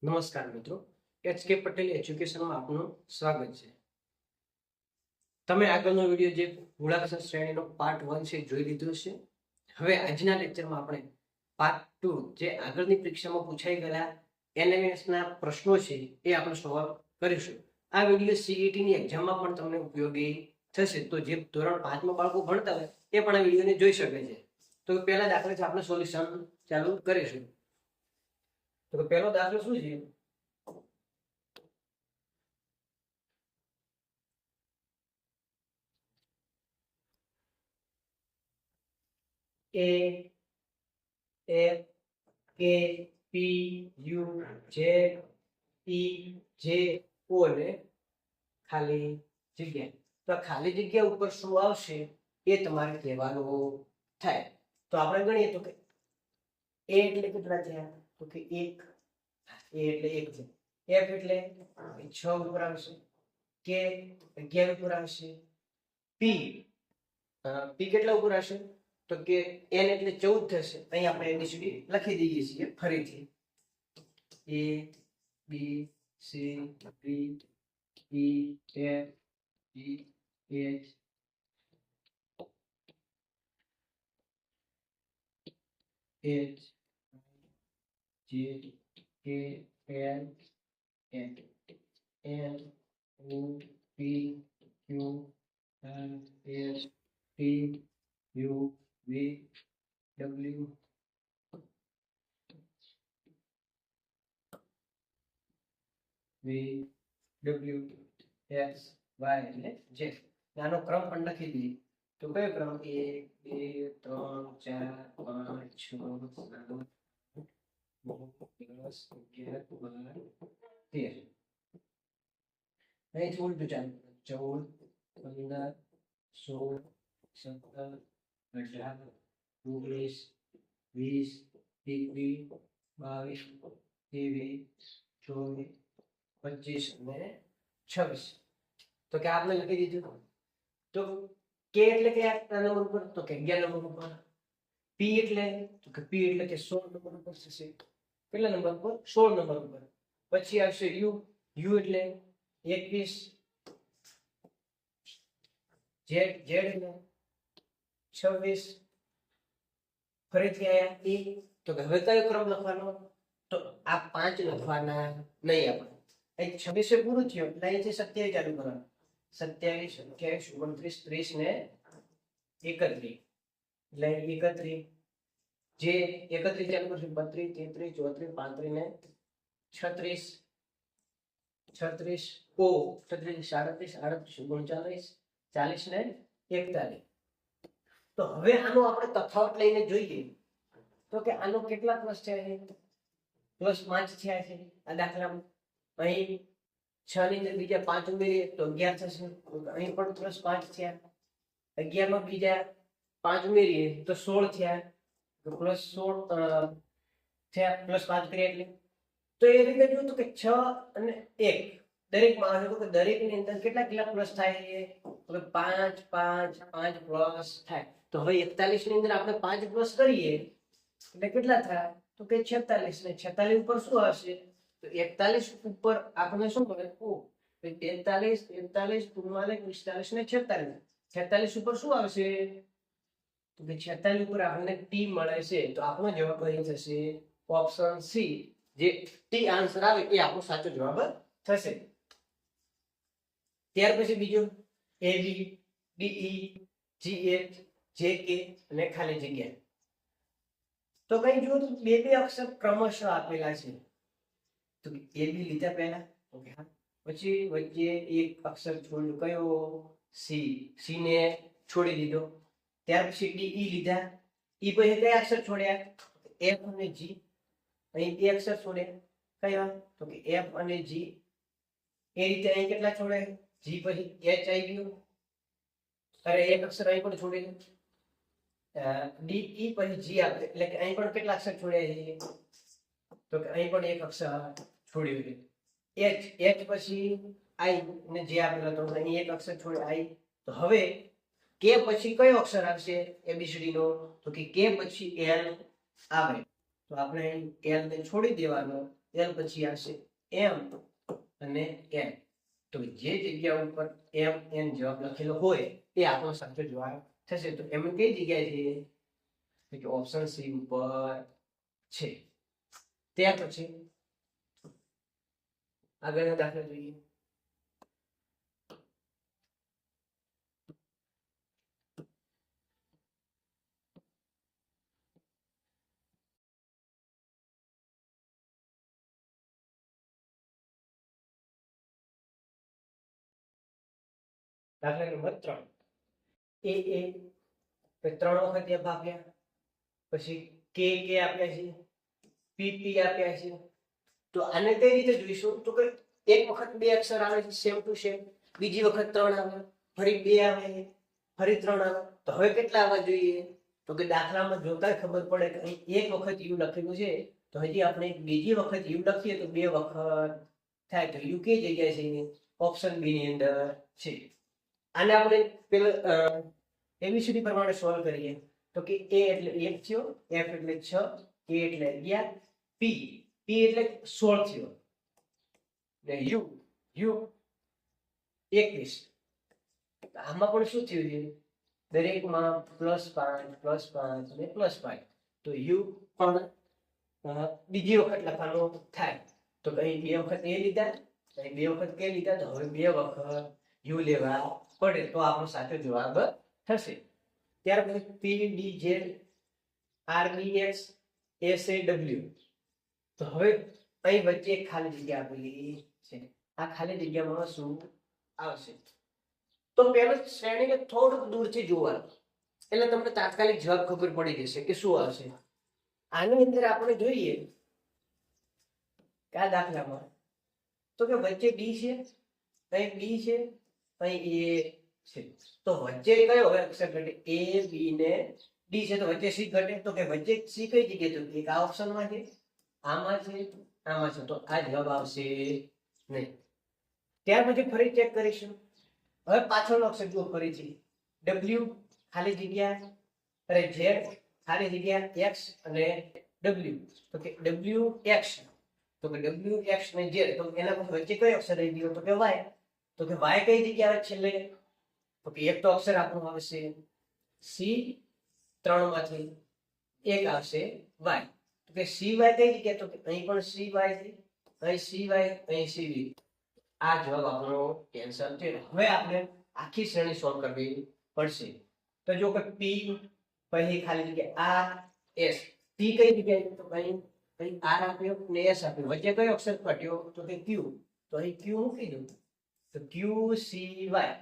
નમસ્કાર મિત્રો, એચ.કે. પટેલ એજ્યુકેશનમાં આપનું સ્વાગત છે. તમે આગળનો વિડીયો જે મૂળાક્ષર શ્રેણીનો પાર્ટ 1 છે જોઈ લીધો છે. હવે આજના લેક્ચરમાં આપણે પાર્ટ 2 જે આગળની પરીક્ષામાં પૂછાઈ ગયેલા એનએમએસ ના પ્રશ્નો છે એ આપણે સોલ્વ કરીશું. આ વિડીયો સીઈટી ની એક્ઝામમાં પણ તમને ઉપયોગી થશે. તો જે ધોરણ 5 માં બાળકો ભણતા હોય એ પણ આ વિડીયોને જોઈ શકે છે. તો પહેલા દાખલાથી આપણે સોલ્યુશન ચાલુ કરીશું. તો પહેલો દાખલો શું છે? A F K P U J E J O ને ખાલી જગ્યા. તો ખાલી જગ્યા ઉપર શું આવશે એ તમારે કહેવાનું થાય. તો આપણે ગણીએ તો કે A એટલે કેટલા થયા? તો કે 1. A એટલે 1 છે. F એટલે 6 ઉપર આવશે. K 11 ઉપર આવશે. P કેટલા ઉપર આવશે? તો કે n એટલે 14 થશે. અહીં આપણે એબીસીડી લખી દઈએ છીએ ફરીથી. A B C D E F G H H J K L M N O P Q R S T U V W V W X Y અને Z. આનો ક્રમ પણ લખી દઈએ. તો કયો ક્રમ? 1 2 3 4 5 6 7 8 9 10 11 12 13. અહીંથી ઉલટું ચાલુ. 14 15 16 17 18 19 20 21 22 23 24 અને 26. તો કે આપણે લખી દીધું. તો કે એટલે કે આ નંબર ઉપર? તો કે 11 નંબર ઉપર. પી એટલે? તો કે પી એટલે કે 16 નંબર ઉપર થશે. કેટલા નંબર ઉપર? 16 નંબર ઉપર. પછી આવશે યુ. યુ એટલે 21. ઝેડ. ઝેડ એટલે 26. ફરીથી આયા એ. તો કે હવે કયો ક્રમ લખવાનો? તો આ 5 લખવાના નહીં આપણે. અહીં 26 પૂરું થયું એટલે અહીંથી 27 ચાલુ કરવાનું. 27 28 29 30 ને 31. એટલે 31. જે 31 ચાલુ કરશું 32 33 34 35 ને 36 36 ઓ 36 37 38 39 40 ને 41. તો હવે આનો આપણે તફાવત લઈને જોઈએ તો કે આનો કેટલા પ્લસ થયા છે? +5 થયા છે આ દાખલામાં. અહીં 6 ની અંદર બીજા 5 ઉમેરીએ તો 11 થશે. અહીં પણ +5 થયા. 11 માં બીજા 5 ઉમેરીએ તો 16 થયા. તો +16 થયા. +5 કરીએ એટલે તો એ રીતે જો તો કે 6 અને 1 દરેકમાં આવે તો દરેકની અંદર કેટલા પ્લસ થાય છે? તો 5 5 5 પ્લસ થાય. તો હવે 41 ની અંદર આપણે 5 પ્લસ કરીએ એટલે કેટલા થાય? તો કે 46. ને 46 ઉપર શું આવશે? તો 41 ઉપર આપણે શું મળે? ઓ 43 43 44 45 ને 46. 46 ઉપર શું આવશે? તો કે 46 ઉપર આપણને ટી મળે છે. તો આપણો જવાબ અહીં થશે ઓપ્શન સી. જે ટી આન્સર આવે એ આપણો સાચો જવાબ થશે. ત્યાર પછી બીજો એ બી ડી જી એચ જે કે અને ખાલી જગ્યા. તો કઈ જો બે અક્ષર ક્રમશઃ આપેલા છે. તો એ બી લીધા પહેલા. ઓકે હા. પછી વચ્ચે એક અક્ષર છોડ્યો. કયો? સી. સી ને છોડી દીધો. ત્યાર પછી ડી ઈ લીધા. ઈ પછી કયા અક્ષર છોડ્યા? એફ અને જી. અહીં બે અક્ષર છોડ્યા. કયા? તો કે એફ અને જી. એ રીતે અહીં કેટલા છોડે? જી પછી એચ આવી ગયું. અરે એક અક્ષર અહીં પણ છોડે છે. ડી ઈ પછી જી આપણે એટલે કે અહીં પણ કેટલા અક્ષર છોડ્યા છે? તો કે અહીં પણ એક અક્ષર છોડ્યું છે. એચ. એચ પછી આઈ ને જે આપેલો તો અહીં એક અક્ષર છોડ્યો આઈ. તો હવે કે પછી કયો અક્ષર આવશે એબીસીડી નો? તો કે પછી એલ આવે. તો આપણે એલ ને છોડી દેવાનો એલ પછી આવશે એમ અને એન. તો જે જગ્યા ઉપર એમ એન જવાબ લખેલો હોય એ આપણો સાચો જવાબ થશે. તો એમ કઈ જગ્યાએ છે કે ઓપ્શન સી ઉપર છે. ત્યાર પછી આગળનો દાખલો જોઈએ. દાખલા નંબર 3. એ 3 વખત એ ભાગ્યા, પછી કે આપ્યા છે, પી આપ્યા છે. તો આને કઈ રીતે જોઈશું? તો કે એક વખત બે અક્ષર આવે છે સેમ ટુ સેમ, બીજી વખત 3 આવે, ફરી 2 આવે, ફરી 3 આવે. તો હવે કેટલા આવવા જોઈએ? તો કે દાખલામાં જોતા ખબર પડે કે અહીં એક વખત યુ લખેલું છે, તો હજી આપણે બીજી વખત યુ લખીએ તો 2 વખત થાય. તો યુ કઈ જગ્યાએ છે? ઓપ્શન બી ની અંદર છે. આને આપણે પેલા એબીસીડી પ્રમાણે સોલ્વ કરીએ. તો કે એ એટલે 1 થયો, એફ એટલે 6, કે એટલે 11, પી એટલે 16 થયો, ને યુ 21. આમાં પણ શું થયું છે? દરેકમાં +5 અને +5. તો યુ પણ બીજી વખત લખવાનું થાય. તો અહીં 2 વખત એ લીધા, અહીં 2 વખત કે લીધા, તો હવે 2 વખત યુ લેવા પડે તો આપણો સાચો જવાબ થશે. ત્યાર પછી P D Z R B X S A W. તો હવે અહીં વચ્ચે એક ખાલી જગ્યા આપેલી છે. આ ખાલી જગ્યામાં શું આવશે? તો પહેલો શ્રેણીને થોડુંક દૂરથી જોવાનું, એટલે તમને તાત્કાલિક જવાબ ખબર પડી જશે કે શું આવશે. આની અંદર આપણે જોઈએ કે આ દાખલામાં તો કે વચ્ચે ડી છે, અહીં બી છે, અહીં એ છે. તો વચ્ચે કયો હવે અક્ષર ઘટે? એ બી ને ડી છે, તો વચ્ચે સી ઘટે. તો કે વચ્ચે સી કઈ જગ્યાએ? તો એક આ ઓપ્શનમાં છે, આમાં છે, આમાં છે. તો આ જવાબ આવશે નહીં. ત્યાર પછી ફરી ચેક કરીશું. હવે પાછળનો અક્ષર જુઓ ફરીથી. ડબલ્યુ ખાલી જગ્યા, અરે ઝેડ ખાલી જગ્યા એક્સ અને ડબલ્યુ. તો કે ડબલ્યુ એક્સ, તો કે ડબલ્યુ એક્સ ને ઝેડ. તો એના પછી વચ્ચે કયો અક્ષર રહી ગયો? તો કે વાય. તો કે વાય કઈ જગ્યાએ આવે છેલ્લે? તો કે એક તો અક્ષર આપણો આવશે સી, 3 માંથી એક આવશે વાય. તો કે સી વાય કઈ જગ્યાએ? તો કે અહીં પણ સી વાય છે, અહીં સી વાય, અહીં સી વી. આ જવાબ આપણો કેન્સલ છે. હવે આપણે આખી શ્રેણી સોલ્વ કરવી પડશે. તો જો કે પી પછી ખાલી જગ્યા આર એસ. પી કઈ જગ્યાએ? તો અહીં આર આપ્યો ને એસ આપ્યો, વચ્ચે કયો અક્ષર ઘટ્યો? તો કે ક્યુ. તો અહીં ક્યુ મૂકી દઉં. તો ક્યુ સી વાય,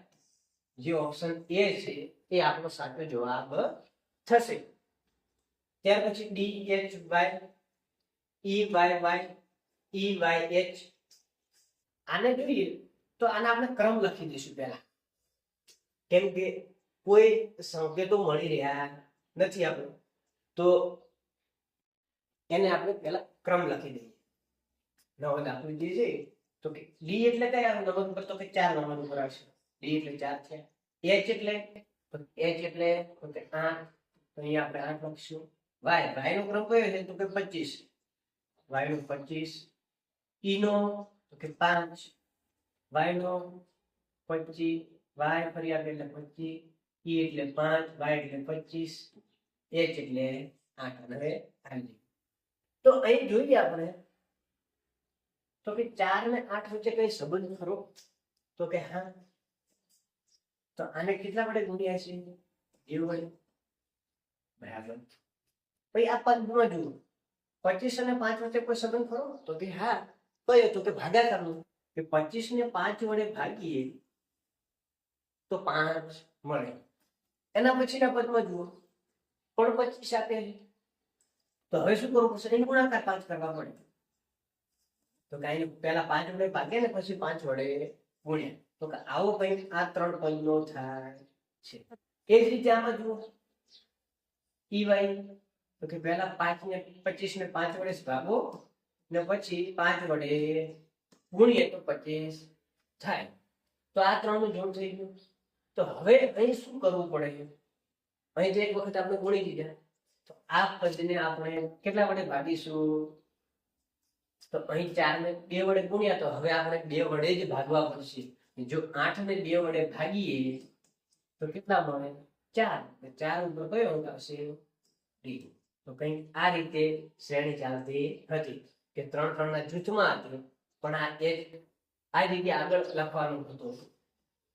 જે ઓપ્શન એ છે એ આપણો સાચો જવાબ થશે. ત્યાર પછી D H Y, E Y Y, E Y H. આને જોઈએ તો આને આપણે ક્રમ લખી દઈશું પહેલા, કેમ કે કોઈ સંકેતો મળી રહ્યા નથી આપણે. તો એને આપણે પહેલા ક્રમ લખી દઈએ. નવો દાખલો જે છે તો કે ડી એટલે કયા નંબર ઉપર? તો કે 4 નંબર ઉપર આવશે. ડી એટલે 4 છે. એચ એટલે તો એચ એટલે તો કે 8. તો અહીંયા આપણે 8 લખીશું. વાય નો ક્રમ કયો છે? તો કે 25. વાય નો 25. ઈ નો તો કે 5. વાય નો 25. વાય ફરી આવે એટલે 25. ઈ એટલે 5. વાય એટલે 25. એચ એટલે 8. હવે આવી તો અહીં જોઈએ આપણે તો કે 4 ને 8 વચ્ચે કઈ સંબંધ ખરો? તો કે હા. તો આને કેટલા વડે ગુણ્યા છે? 2 વડે. બરાબર. પછી આ પદમાં જુઓ 25 અને 5 વચ્ચે કોઈ સંબંધ ખરો? તો કે હા. કયો? તો કે ભાગાકારનો. કે 25 ને 5 વડે ભાગીએ તો 5 મળે. એના પછીના પદમાં જુઓ પણ 25 આપે છે. તો હવે શું કરવું પડશે? એનો ગુણાકાર 5 કરવા પડે. તો કાઈ પહેલા 5 વડે ભાગે ને પછી 5 વડે ગુણ્યા. તો કે આવો કંઈક આ 3 પદનો થાય છે. એ જ રીતે આમાં જુઓ ઈ વાય, તો કે પહેલા 5 ને 25 ને 5 વડે ભાગો ને પછી 5 વડે ગુણીએ તો 25 થાય. તો આ 3 નું જોડ થઈ ગયું. તો હવે અહીં શું કરવું પડે? અહીં તો એક વખત આપણે ગુણી દીધા, તો આ પદને આપણે કેટલા વડે ભાગીશું? તો અહીં 4 ને 2 વડે ગુણ્યા તો હવે આપણે 2 વડે જ ભાગવા પડશે. જો 8 ને 2 વડે ભાગીએ તો કેટલા મળે? 4. 4 ઉપર કયો અંક આવશે? ડી. તો કંઈક આ રીતે શ્રેણી ચાલતી હતી કે 3 3 ના જૂથમાં હતી, પણ આ રીતે આગળ લખવાનું હતું,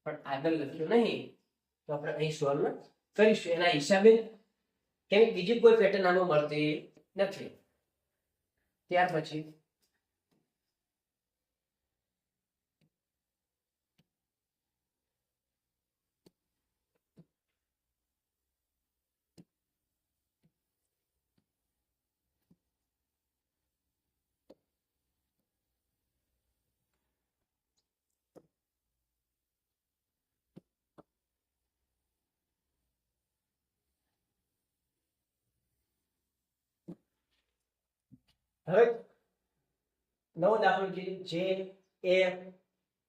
પણ આગળ લખ્યું નહીં. તો આપણે અહીં સોલ્વ કરીશું એના હિસાબે, કેમ બીજી કોઈ પેટર્ન આમાં મળતી નથી. ત્યાર પછી હવે નવો દાખલો જે એમ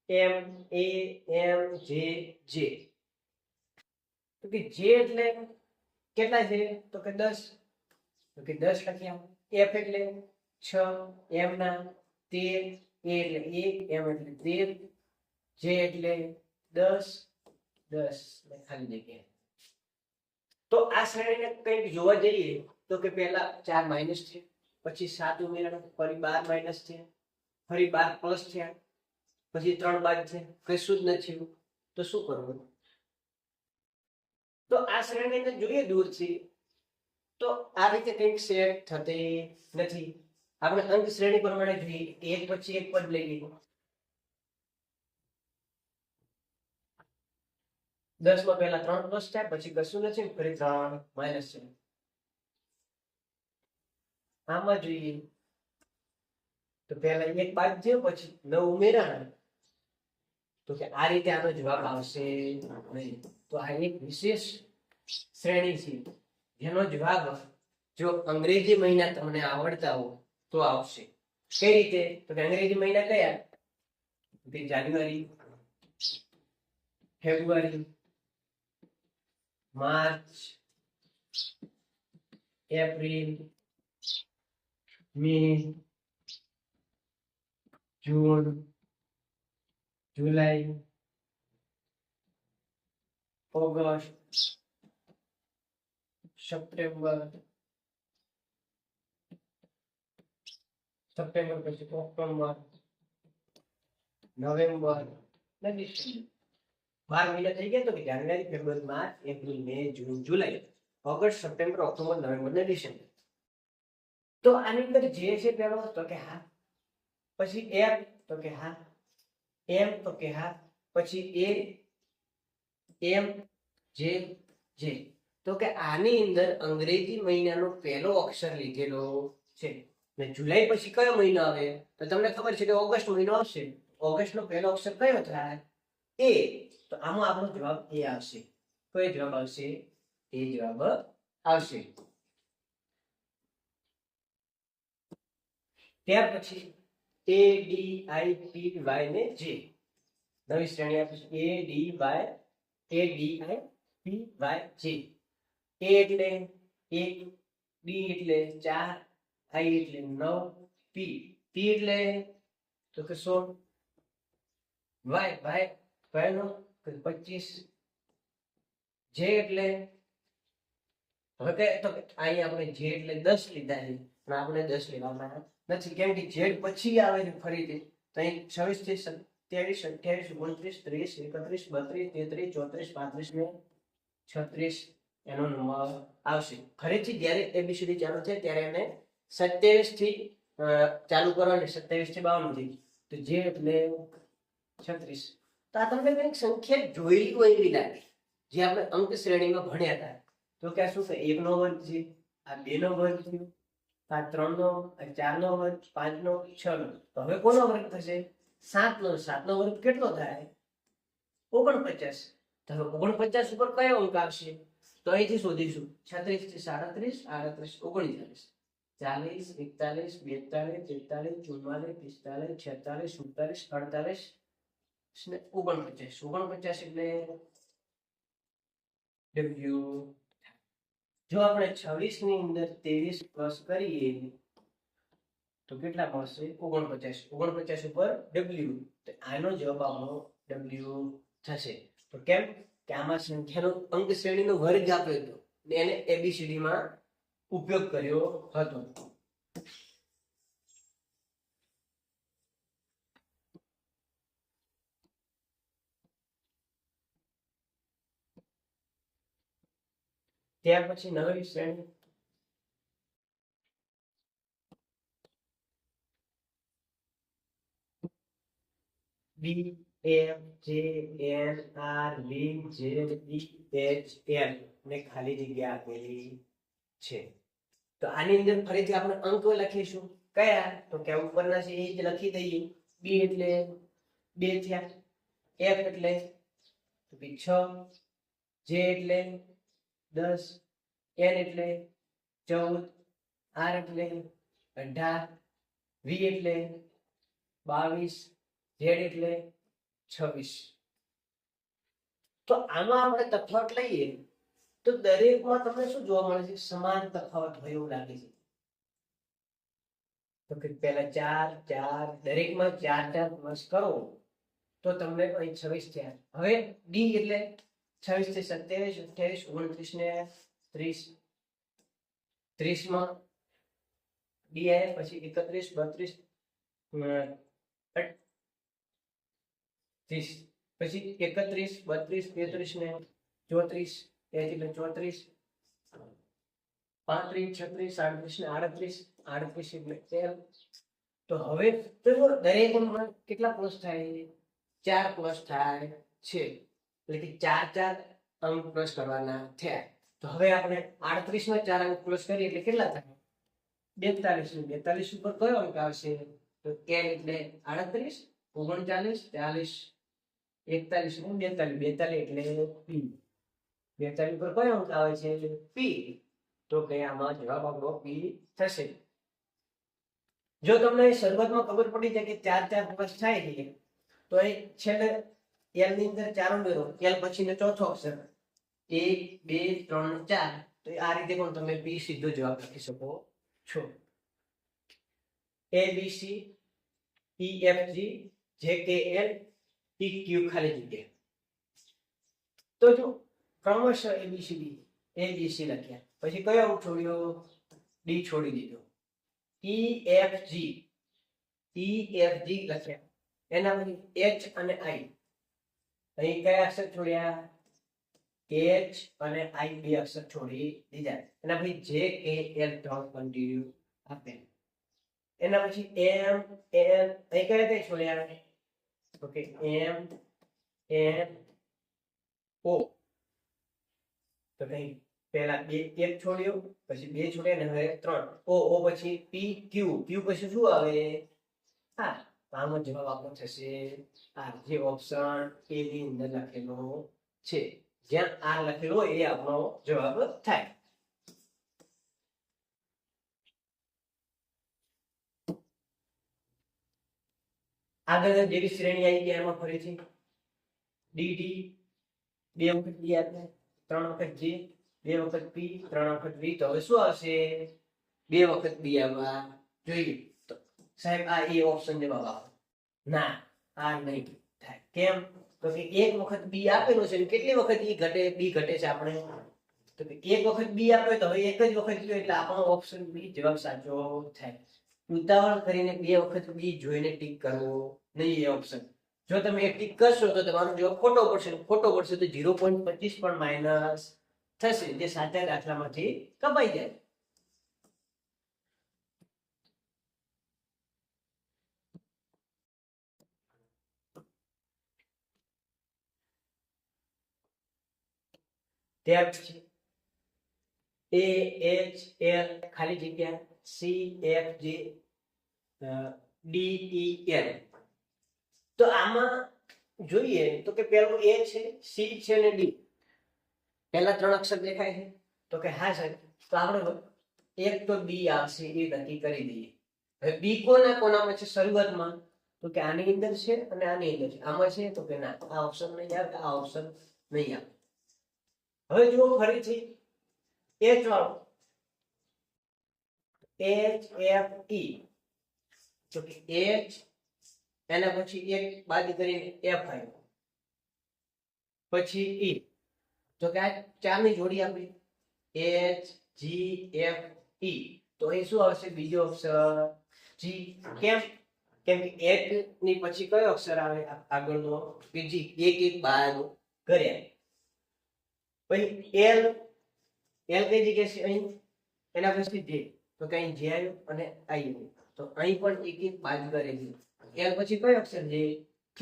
એમ એ એમ જે જે. તો કે જે એટલે કેટલા છે? તો કે 10. તો કે 10 લખ્યા. એફ એટલે 6, એમ ના 13, એ એટલે 1, એમ એટલે 13, જે એટલે 10 10 ને ખાલી જગ્યા. તો આ શ્રેણીને કંઈક જોવા જઈએ તો કે પહેલા 4 માઈનસ છે, પછી 7 ઉમેર્યા, ફરી 12 માઈનસ છે, ફરી 12 પ્લસ થયા, પછી 3 બાદ છે, કશું જ નથી. તો શું કરવું? તો આ શ્રેણીને જોઈએ દૂરથી તો આ રીતે કંઈક સેટ થતી નથી. આપણે અંક શ્રેણી પ્રમાણે જોઈએ, એક પછી એક પદ લઈ લઈએ. 10 માં પહેલા 3 પ્લસ થાય, પછી કશું નથી, ફરી 3 માઈનસ છે. આમાં જોઈએ તો પહેલા 1 બાદ થયો, પછી 9 ઉમેર્યા, તો કે આ રીતે આનો જવાબ આવશે નહીં. તો આ એક વિશેષ શ્રેણી છે જેનો જવાબ જો અંગ્રેજી મહિના તમને આવડતા હો તો આવશે. કઈ રીતે? તો કે અંગ્રેજી મહિના કયા? તો જાન્યુઆરી, ફેબ્રુઆરી, માર્ચ, એપ્રિલ, મે, જૂન, જુલાઈ, ઓગસ્ટ, સપ્ટેમ્બર પછી ઓક્ટોબર, નવેમ્બર ને ડિસેમ્બર. 12 મહિના થઈ ગયા. તો કે જાન્યુઆરી, ફેબ્રુઆરી, માર્ચ, એપ્રિલ, મે, જૂન, જુલાઈ, ઓગસ્ટ, સપ્ટેમ્બર, ઓક્ટોબર, નવેમ્બર ને ડિસેમ્બર. તો આની અંદર જે છે પેલો તો કે હા, પછી એમ તો કે હા, એમ તો કે હા, પછી એ એમ જે જે. તો કે આની અંદર અંગ્રેજી મહિનાનો પહેલો અક્ષર લીધેલો છે. ને જુલાઈ પછી કયો મહિનો આવે? તો તમને ખબર છે કે ઓગસ્ટ મહિનો આવશે. ઓગસ્ટનો પહેલો અક્ષર કયો થાય? એ. તો આમાં આપણો જવાબ એ આવશે. કયો જવાબ આવશે? એ જવાબ આવશે. ત્યાર પછી એ ડી આઈ પી વાય ને જે નવી શ્રેણી આપીશું. એ ડી આઈ પી વાય જે. એ એટલે 1, ડી એટલે 4, આઈ એટલે 9, પી એટલે તો કે 16, વાય કયો 25, જે એટલે હવે કે તો અહીં આપણે જે એટલે 10 લીધા છે, પણ આપણે 10 લેવાના નથી, કેમ કે ઝેડ પછી આવે છે ફરીથી. તો અહીં 26 થી 27, 28, 29, 30, 31, 32, 33, 34, 35 ને 36 એનો નંબર આવશે. ફરીથી જ્યારે એબીસીડી ચાલુ થાય ત્યારે એને 27 થી ચાલુ કરવાની, 27 થી 52 થી. તો જે એટલે 36. તો આ તમને કંઈક સંખ્યા જોયેલી હોય એવી લાગે, જે આપણે અંક શ્રેણીમાં ભણ્યા હતા. તો કે શું છે? 1 નો વર્ગ છે, આ 2 નો વર્ગ છે, આ 3 નો, આ 4 નો વર્ગ, 5 નો, 6 નો. તો હવે કોનો વર્ગ થશે? 7 નો. 7 નો વર્ગ કેટલો થાય? 49. તો હવે 49 ઉપર કયો અંક આવશે? તો અહીંથી શોધીશું. 36 થી 37, 38, 39, 40, 41, 42, 43, 44, 45, 46, 47, 48 ને 49. 49 એટલે W. જો આપણે 26 ની અંદર 23 પ્લસ કરીએ તો કેટલા મળશે 49 49 ઉપર w તો આનો જવાબ આપણો w થશે તો કેમ કે આમાં સંખ્યાનો અંક શ્રેણીનો વર્ગ આપ્યો હતો એને એબીસીડી માં ઉપયોગ કર્યો હતો ત્યાર પછી નવી શ્રેણી B F J N R V J E H L ને ખાલી જગ્યા આપેલી છે તો આની અંદર ફરીથી આપણે અંકો લખીશું કયા તો કે ઉપરના છે એ જ લખી દઈએ B એટલે 2 થયા F એટલે 6 J એટલે 10 N એટલે 14 R એટલે 18 V એટલે 22 Z એટલે 26 તો આમાં આપણે તફાવત લઈએ તો દરેકમાં તમને શું જોવા મળે છે સમાન તફાવત હોય એવું લાગે છે તો કે પહેલા 4 4 દરેકમાં 4 4 પ્લસ કરો તો તમને અહીં 26 થયા હવે ડી એટલે 26 થી 27 28 29 ને 30 30 માં ડી આવે પછી 31 32 30 પછી 31 32 33 ને 34 એટલે 34 35 36 37 ને 38 એટલે 13 તો હવે તો દરેકમાં કેટલા પ્લસ થાય 4 પ્લસ થાય છે એટલે કે 4 4 અંક પ્લસ કરવાના થયા તો હવે આપણે 38 માં 4 અંક પ્લસ કરીએ એટલે કેટલા થાય 42 42 ઉપર કયો અંક આવશે તો n એટલે 38 39 40 41 ને 42 એટલે p 42 પર કયો અંક આવે છે p તો કે આમાં જવાબ આપણો p થશે જો તમને શરૂઆતમાં ખબર પડી જાય કે 4 4 પ્લસ થાય છે તો એ છેલ્લે l ની અંદર 4 ઉમેરો l પછીનો ચોથો અક્ષર 1 2 3 4 તો આ રીતે પણ તમે p સીધો જવાબ લખી શકો છો a b c e f g j k l e q ખાલી જગ્યા તો જો ક્રમશઃ a b c d a b c લખ્યા પછી કયો અંક છોડ્યો d છોડી દીધો e f g લખ્યા એના પછી h અને i અહીં કયા અક્ષર છોડ્યા h અને i બે અક્ષર છોડી દીધા એના પછી j k l ત્રણ કન્ટિન્યુ આપે એના પછી m n અહીં કયા કયા છોડ્યા ઓકે m n o તો કઈ પહેલા બે એક છોડ્યો પછી બે છોડ્યા ને હવે ત્રણ o o પછી p q q પછી શું આવે હા આનો જવાબ આપણો થશે આ જે ઓપ્શન એ ની અંદર લખેલો છે જ્યાં r લખેલો હોય એ આપણો જવાબ થાય આગળ જેવી શ્રેણી આવી ગયા એમાં ફરીથી dt બે વખત d આપે ત્રણ વખત j બે વખત p ત્રણ વખત v તો હવે શું આવશે બે વખત b આવવા જોઈએ તો સાહેબ આ એ ઓપ્શન જવાબ આપો ના આ નહીં થાય કેમ તો કે એક વખત b આપેલો છે કેટલી વખત e ઘટે b ઘટે છે આપણે તો કે એક વખત b આપ્યો તો હવે એક જ વખત લ્યો એટલે આપણો ઓપ્શન b જવાબ સાચો થાય ઉતાવળ કરીને બે વખત b જોઈને ટીક કરવો નહીં એ ઓપ્શન જો તમે એ ટીક કરશો તો તમારો જવાબ ખોટો પડશે તો 0.25 પણ માઈનસ થશે જે સાચા દાખલામાંથી કપાઈ જાય ત્યાર પછી a h l ખાલી જગ્યા c f g d e l તો આમાં જોઈએ તો કે પહેલું a છે c છે અને d પહેલા ત્રણ અક્ષર દેખાય છે તો કે હા સાહેબ તો આપણે એક તો b આવશે એ નક્કી કરી દઈએ હવે b કોનામાં છે શરૂઆતમાં તો કે આની અંદર છે અને આની અંદર છે આમાં છે તો કે ના આ ઓપ્શન નહીં આવે આ ઓપ્શન નહીં આવે હવે જુઓ ફરીથી h વાળો h f e તો કે H એના પછી એક બાદ કરીને F આવ્યો, પછી E, તો કે આ ચારની જોડી આપી H G F E, તો અહીં શું આવશે? બીજો અક્ષર G. કેમ? કેમ કે એક ની પછી કયો અક્ષર આવે આગળનો? કે G. એક એક બાદ કર્યા. પછી L કઈ જગ્યાએ છે? અહીં. એના પછી J, તો કે અહીં J આવ્યું અને I આવ્યું, તો અહીં પણ એક એક બાદ કરેલી. L પછી કયો અક્ષર છે? K,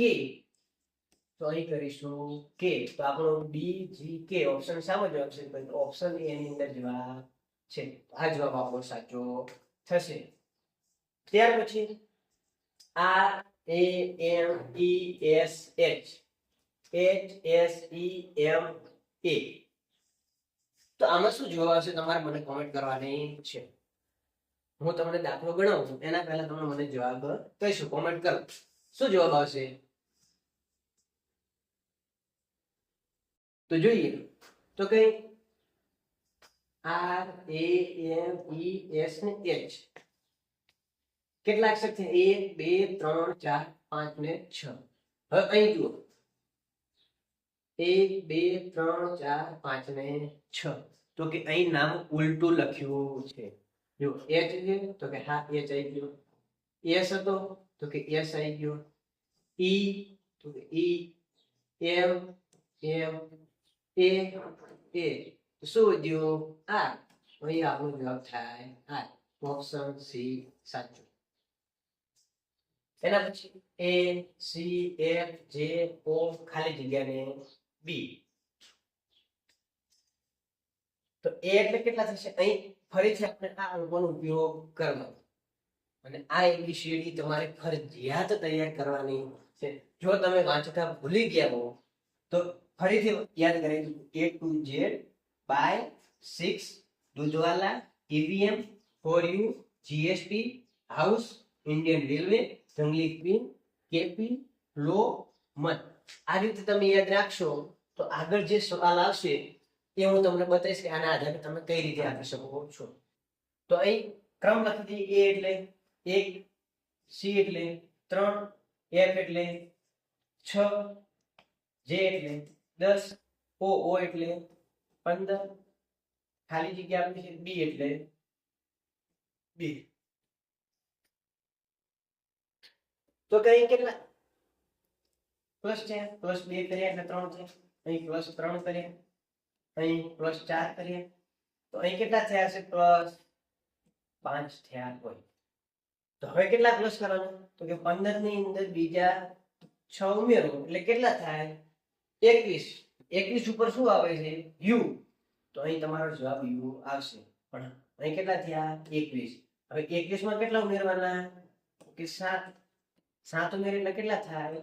તો અહીં કરીશું K. તો આપણો B G K ઓપ્શન સામો જવાબ છે? ઓપ્શન એ ની અંદર જવાબ છે. આ જવાબ આપણો સાચો થશે. ત્યાર પછી R A M E S H S E M A, તો આમાં શું જવાબ આવશે? તમારે મને કોમેન્ટ કરવાની છે. હું તમને દાખલો ગણાવું છું એના પહેલા તમે મને જવાબ કહીશું. કોમેન્ટ કરો શું જવાબ આવશે. તો જોઈએ તો કઈ R A M E S ને H કેટલા અક્ષર છે? 1 2 3 4 5 ને 6. હવે અહીં જુઓ 1 2 3 4 5 ને 6, તો કે અહીં નામ ઉલટું લખ્યું છે. જો H છે તો કે હા H આવી ગયો, S હતો તો કે S આવી ગયો, E તો કે E, M A શું વધ્યું? R. અહીં આપણો જવાબ થાય R. ઓપ્શન સી સાચું. એના પછી A C F J O ખાલી જગ્યા ને B, તો A એટલે કેટલા થશે? અહીં ફરીથી આપણે આ અંકોનો ઉપયોગ કરવાનો અને આ ABCD તમારે ફરજિયાત તૈયાર કરવાની છે. જો તમે વાંચતા ભૂલી ગયા હો તો ફરીથી યાદ કરી A to Z by 6 Doodhwala EVM for you GST house Indian railway જંગલી ક્વીન કેપી લો મત. આ રીતે તમે યાદ રાખશો તો આગળ જે સવાલ આવશે એ હું તમને બતાવીશ કે આના આધારે તમે કઈ રીતે આપી શકો છો. તો અહીં ક્રમ લખી દઈએ. A એટલે 1, C એટલે 3, F એટલે 6, J એટલે 10, O એટલે 15, ખાલી જગ્યા આપી છે B એટલે 2. તો કઈ કેટલા પ્લસ છે? પ્લસ 2 કર્યા એટલે 3 છે. અહીં પ્લસ 3 કર્યા, અહીં પ્લસ 4 કર્યા, તો અહીં કેટલા થયા છે? પ્લસ 5 થયા હોય. તો હવે કેટલા પ્લસ કરવાના? તો કે 15 ની અંદર બીજા 6 ઉમેરો એટલે કેટલા થાય? 21. 21 ઉપર શું આવે છે? U. તો અહીં તમારો જવાબ U આવશે. પણ અહીં કેટલા થયા? 21. હવે 21 માં કેટલા ઉમેરવાના? કે 7. 7 ઉમેર એટલે કેટલા થાય?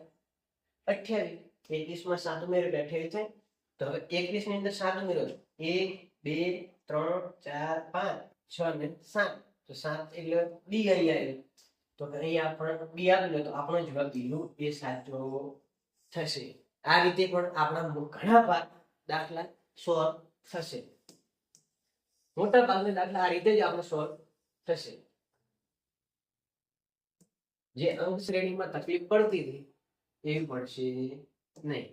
28. 21 માં 7 ઉમેર એટલે 28 થાય. તો હવે 21 ની અંદર 7 ઉમેરો 1 2 3 4 5 6 ને 7, તો 7 એટલે B અહીં આવ્યું. તો અહીં આપણે B આવ્યું તો આપણો જવાબ U એ સાચો થશે. આ રીતે પણ આપણા ઘણા દાખલા સોલ્વ થશે. મોટા ભાગના દાખલા આ રીતે જ આપણે સોલ્વ થશે. જે અંક શ્રેણીમાં તકલીફ પડતી હતી એવી પડશે નહીં.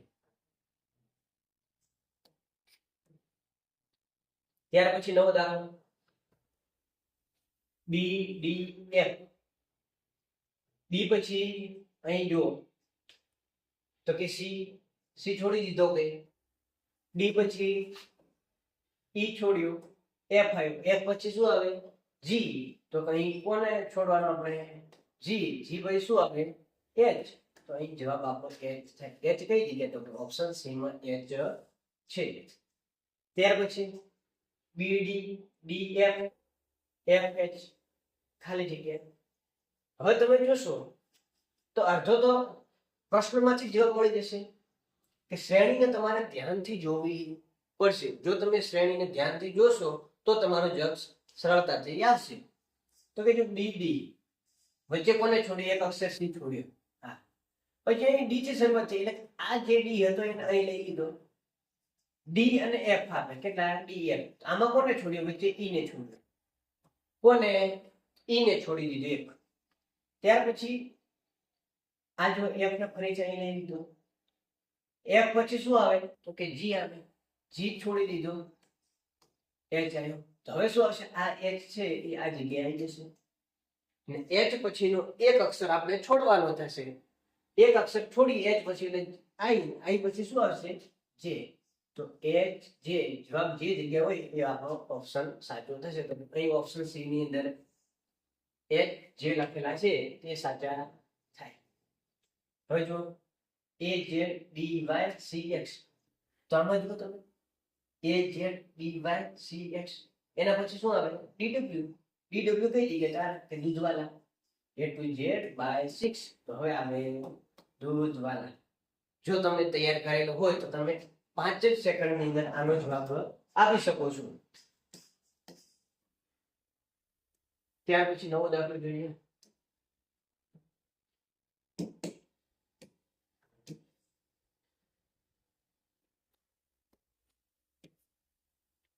ત્યાર પછી નવો દાખલો B D F. B પછી અહીં જો તો કે C છોડી દીધો કે D પછી E છોડ્યો, F આવ્યો, F પછી શું આવે? G. તો અહીં કોને છોડવાનો આપણે? G પછી શું આવે? H. તો અહીં જવાબ આપણો H થાય. H કઈ જગ્યાએ? તો ઓપ્શન સી માં H છે. ત્યાર પછી B D D F F H ખાલી જગ્યા. હવે તમે જોશો તો અડધો તો પ્રશ્નમાંથી જવાબ મળી જશે. કે શ્રેણીને તમારે ધ્યાનથી જોવી પડશે. જો તમે શ્રેણીને ધ્યાનથી જોશો તો તમારો જવાબ સરળતાથી આવશે. તો કે જો D D વચ્ચે કોને છોડી? એક અક્ષર C છોડ્યો. હા, પછી અહીં D થી શરૂઆત થઈ એટલે આ જે D હતો એને અહીં લઈ લીધો. D અને F આપે કેટલા? D F. આમાં કોને છોડ્યો? વચ્ચે E ને છોડ્યો. કોને? E ને છોડી દીધો એક. ત્યાર પછી આ જો f ને ફરીથી અહીં લઈ લીધો, f પછી શું આવે તો કે g આવે, g છોડી દીધો, h આવ્યો. તો હવે શું આવશે, આ h છે એ આ જગ્યાએ આવી જશે અને h પછીનો એક અક્ષર આપણે છોડવાનો થશે. એક અક્ષર છોડી h પછી એટલે i પછી શું આવશે j. તો h j જવાબ જે જગ્યા હોય એ આપણો ઓપ્શન સાચો થશે. તો અહીં ઓપ્શન સી ની અંદર h જે લખેલા છે તે સાચા થાય. હવે જો a z d y c x, તો આમાં જો તમે a z d y c x એના પછી શું આવે dw. dw કઈ જગ્યાએ કે Doodhwala, a to z by 6. તો હવે આવે દૂધવાલા. જો તમે તૈયાર કરેલો હોય તો તમે 5 જ સેકન્ડની અંદર આનો જવાબ આપી શકો છો. ત્યાર પછી નવો દાખલો જોઈએ.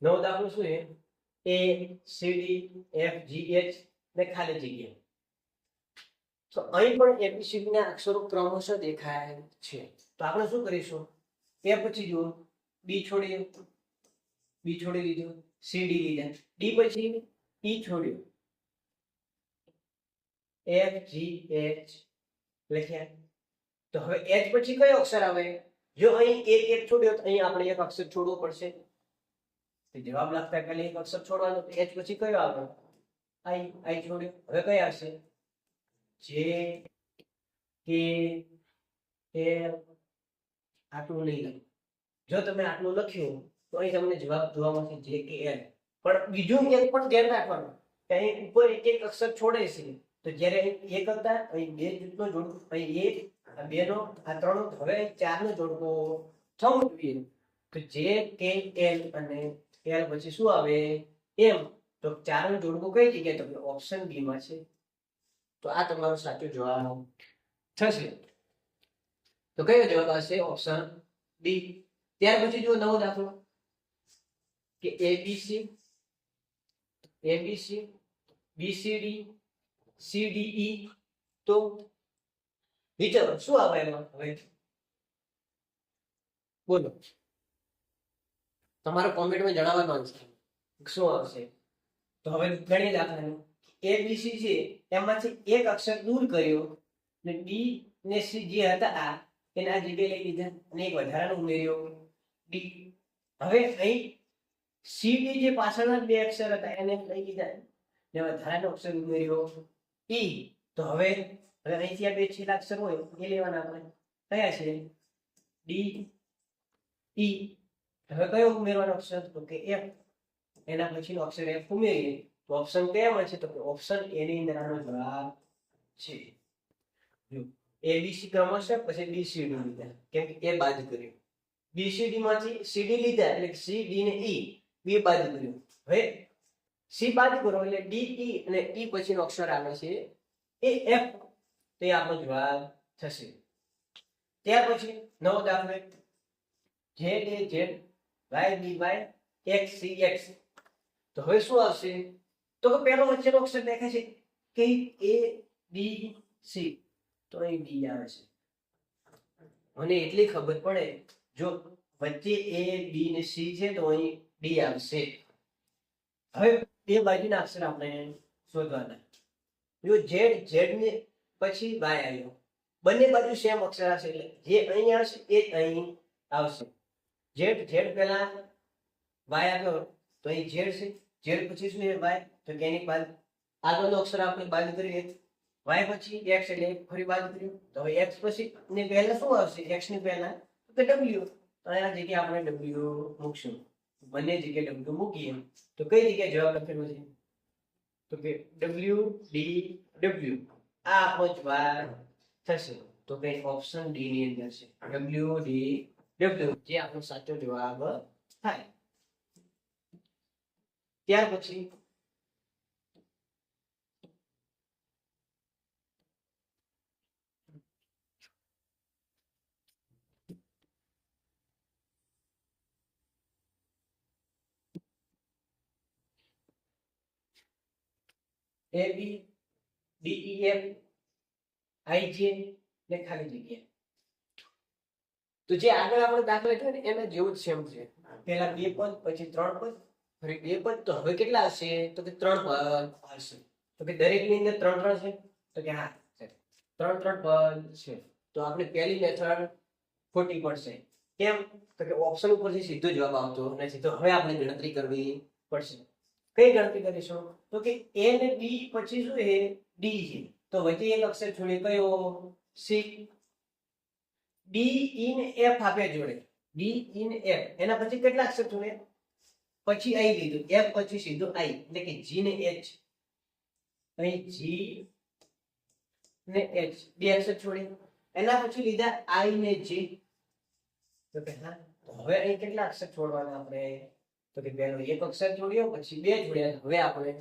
નવો દાખલો શું છે, a c d f g h ને ખાલી જગ્યા. તો અહીં પણ ABCD ના અક્ષરો ક્રમશઃ દેખાય છે. તો આપણે શું કરીશું, એ પછી જુઓ B છોડી દીધો, C D લીધા, D પછી E છોડ્યો, F G H લખ્યા. તો હવે H પછી કયો અક્ષર આવે, જો અહીં એક છોડ્યો તો અહીં આપણે એક અક્ષર છોડવો પડશે. તો જવાબ લખતા પહેલા એક અક્ષર છોડવાનો. તો H પછી કયો આવે, I છોડ્યો. હવે કઈ આવશે, J K L. આટલું નહીં લખ્યું. જો તમે આટલું લખ્યું તો અહીં તમને જવાબ જોવા મળશે J K L. પણ બીજું એક પણ ધ્યાન રાખવાનું કે અહીં ઉપર એક અક્ષર છોડે છે. તો જ્યારે એક હતા અહીં બે જૂથનો જોડકો, અહીં એક, આ બે નો, આ ત્રણ, હવે 4 નો જોડકો થવો જોઈએ. તો J K L અને L પછી શું આવે M. તો 4 નો જોડકો કઈ જગ્યાએ, તો ઓપ્શન બી માં છે. તો આ તમારો સાચો જવાબ થશે. તો કયો જવાબ આવશે, ઓપ્શન બી. ત્યાર પછી જો નવો દાખલો કે ABC BCD CDE. તો વિચારો શું આવે એમાં, હવે બોલો, તમારો કોમેન્ટમાં જણાવવાનો આન્સર શું આવશે. તો હવે ગણી દાખલાનું ABC છે એમાંથી એક અક્ષર દૂર કર્યો અને D ને C જે હતા આ એને આ જગ્યાએ લઈ લીધા અને એક વધારાનો ઉમેર્યો D. હવે અહીં CD જે પાછળના બે અક્ષર હતા એને લઈ લીધા ને વધારાનો અક્ષર ઉમેર્યો E. તો હવે અહીંથી આ બે છેલ્લા અક્ષર હોય એ લેવાના આપણે, કયા છે D E. હવે કયો ઉમેરવાનો અક્ષર, તો કે F. એના પછીનો અક્ષર F ઉમેરીએ તો ઓપ્શન કયા મળશે, તો કે ઓપ્શન A ની અંદર આનો જવાબ છે. જો ABC ક્રમશઃ પછી BCD લીધા કેમ કે એ બાદ કર્યું, BCD માંથી CD લીધા એટલે CD ને E બે બાદ કર્યું. હવે C બાદ કરો એટલે D E અને E પછીનો અક્ષર આવે છે એ F. તો એ આપણો જવાબ થશે. ત્યાર પછી નવો દાખલો Z A Z Y D Y X C X. તો હવે શું આવશે, તો કે પહેલો વચ્ચેનો અક્ષર દેખાય છે કે A B C. તો અહીં D આવે છે. મને એટલી ખબર પડે જો વચ્ચે A B ને C છે તો અહીં D આવશે. હવે બે બાજુના અક્ષર આપણે શોધવાના. જો Z ને પછી Y આવ્યો, બંને બાજુ સેમ અક્ષર હશે એટલે જે અહીં આવશે એ જ અહીં આવશે. Z પહેલા Y આવ્યો તો અહીં Z છે, Z પછી શું છે Y. તો કે એની બાદ આગળનો અક્ષર આપણે બાદ કરીએ, y પછી x એટલે ફરી બાદ કર્યું. તો હવે x પછી ને પહેલા શું આવશે, x ની પહેલા તો કે w. તો આ જગ્યાએ આપણે w મૂકશું. બંને જગ્યાએ w મૂકીએ તો કઈ જગ્યાએ જવાબ લખેલો છે, તો કે w d w. આ આપણો જવાબ થશે. તો કે ઓપ્શન ડી ની અંદર છે w d w, જે આપણો સાચો જવાબ થાય. ત્યાર પછી A B D E F આઈ જે ને ખાલી જગ્યા. તો જે આગળ આપણે દાખલા છે ને એના જેવું જ સેમ છે. પહેલા 2 પદ, પછી 3 પદ, ફરી 2 પદ. તો હવે કેટલા હશે? તો કે 3 પદ હશે. તો કે દરેકની અંદર 3 3 છે. તો કે હા, 3 3 પદ છે. તો આપણે પહેલી મેથડ ખોટી પડશે. કેમ? તો કે ઓપ્શન ઉપરથી સીધો જવાબ આવતો નથી. તો હવે આપણે ગણતરી કરવી પડશે. કઈ ગણતરી કરીશું? તો કે a ને b પછી શું છે? d છે. તો વચ્ચે એક અક્ષર છોડી કયો? c. d in f આપ્યા જોડે. d in f એના પછી કેટલા અક્ષર છોડે? પછી i લીધું. f પછી સીધું i એટલે કે g ને h. અહીં g ને h બે અક્ષર છોડી. એના પછી લીધા i ને j. તો કે હા, હવે અહીં કેટલા અક્ષર છોડવાના આપણે? તો કે પહેલો એક અક્ષર છોડ્યો, પછી 2 છોડ્યા. હવે આપણે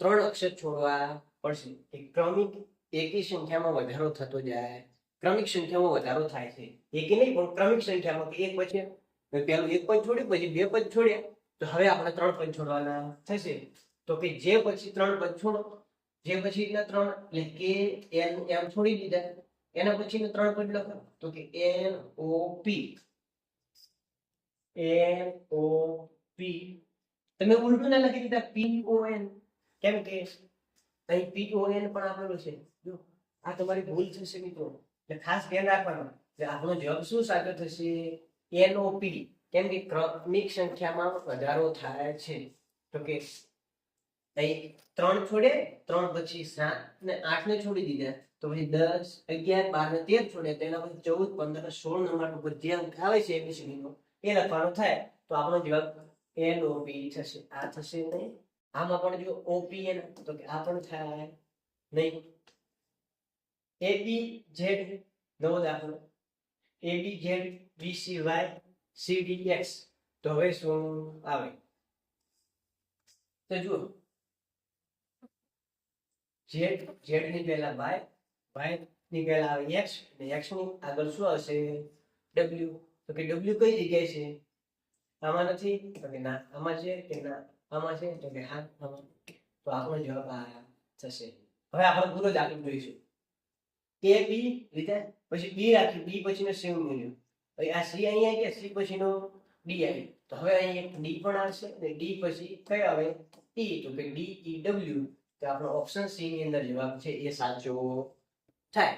3 અક્ષર છોડવા પડશે. ક્રમિક એકી સંખ્યામાં વધારો થતો જાય. ક્રમિક સંખ્યામાં વધારો થાય છે. એકી નહીં પણ ક્રમિક સંખ્યામાં. એક પછી પહેલું એક પદ છોડ્યું, પછી 2 પદ છોડ્યા. તો હવે આપણે 3 પદ છોડવાના થશે. તો કે જે પછી 3 પદ છોડો, જે પછીના 3 એટલે કે n m છોડી દીધા. એના પછીના 3 પદ લખો. તો કે n o p NOP. તમે ઉલટું ના લખી દીધા PON. કેમ કે અહીં PON પણ આપેલું છે. જો આ તમારી ભૂલ થશે મિત્રો. એટલે ખાસ ધ્યાન રાખવાનું. કે આપણો જવાબ શું સાચો થશે? NOP. કેમ કે ક્રમિક સંખ્યામાં વધારો થાય છે. તો કે અહીં 3 છોડે, 3 પછી 7 ને 8 ને છોડી દીધા. તો પછી 10 11 12 ને 13 છોડે. તો એના પછી 14 15 16 નંબર ઉપર જે અંક આવે છે ABCD નો એ લખવાનું થાય. તો આપણો જવાબ NOP થશે. આ થશે નહીં. આમાં પણ જો OPN, તો કે આ પણ થાય નહીં. ABZ નવો દાખલો. ABZ BCY CDX. તો હવે શું આવે? તો જુઓ, Z ની પહેલા Y ની પહેલા આવે X અને X ની આગળ શું આવશે? W. તો કે W કઈ જગ્યાએ છે? આમાં નથી. તો કે ના. આમાં છે કે ના? આમાં છે. તો કે હા આમાં. તો આપણો જવાબ આ થશે. હવે આપણે પૂરો દાખલો જોઈશું. A B લીધા, પછી B રાખી, B પછીનો C ઉમેર્યો. પછી આ C અહીંયા કે C પછીનો D આવી. તો હવે અહીં એક D પણ આવશે અને D પછી કયો આવે? E. તો કે D E W. તો આપણો ઓપ્શન C ની અંદર જવાબ છે એ સાચો થાય.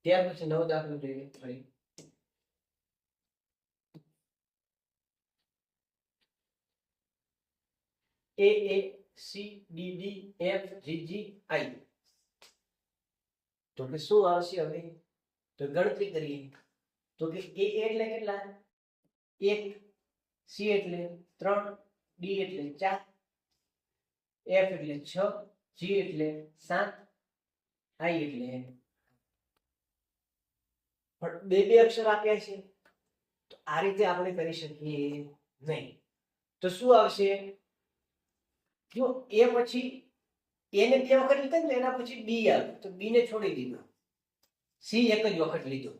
ત્યાર પછી નવો દાખલો જોઈએ. ફરી A A C D D F G G I. તો કે શું આવશે હવે? તો ગણતરી કરીએ. તો કે A એટલે કેટલા? 1, C એટલે 3, D એટલે 4, F એટલે 6, G એટલે 7, I એટલે પણ બે અક્ષર આપ્યા છે. તો આ રીતે આપણે કરી શકીએ નહીં. તો શું આવશે? જો A પછી A ને 2 વખત લીધા ને એના પછી B આવે. તો B ને છોડી દીધો. C એક જ વખત લીધો.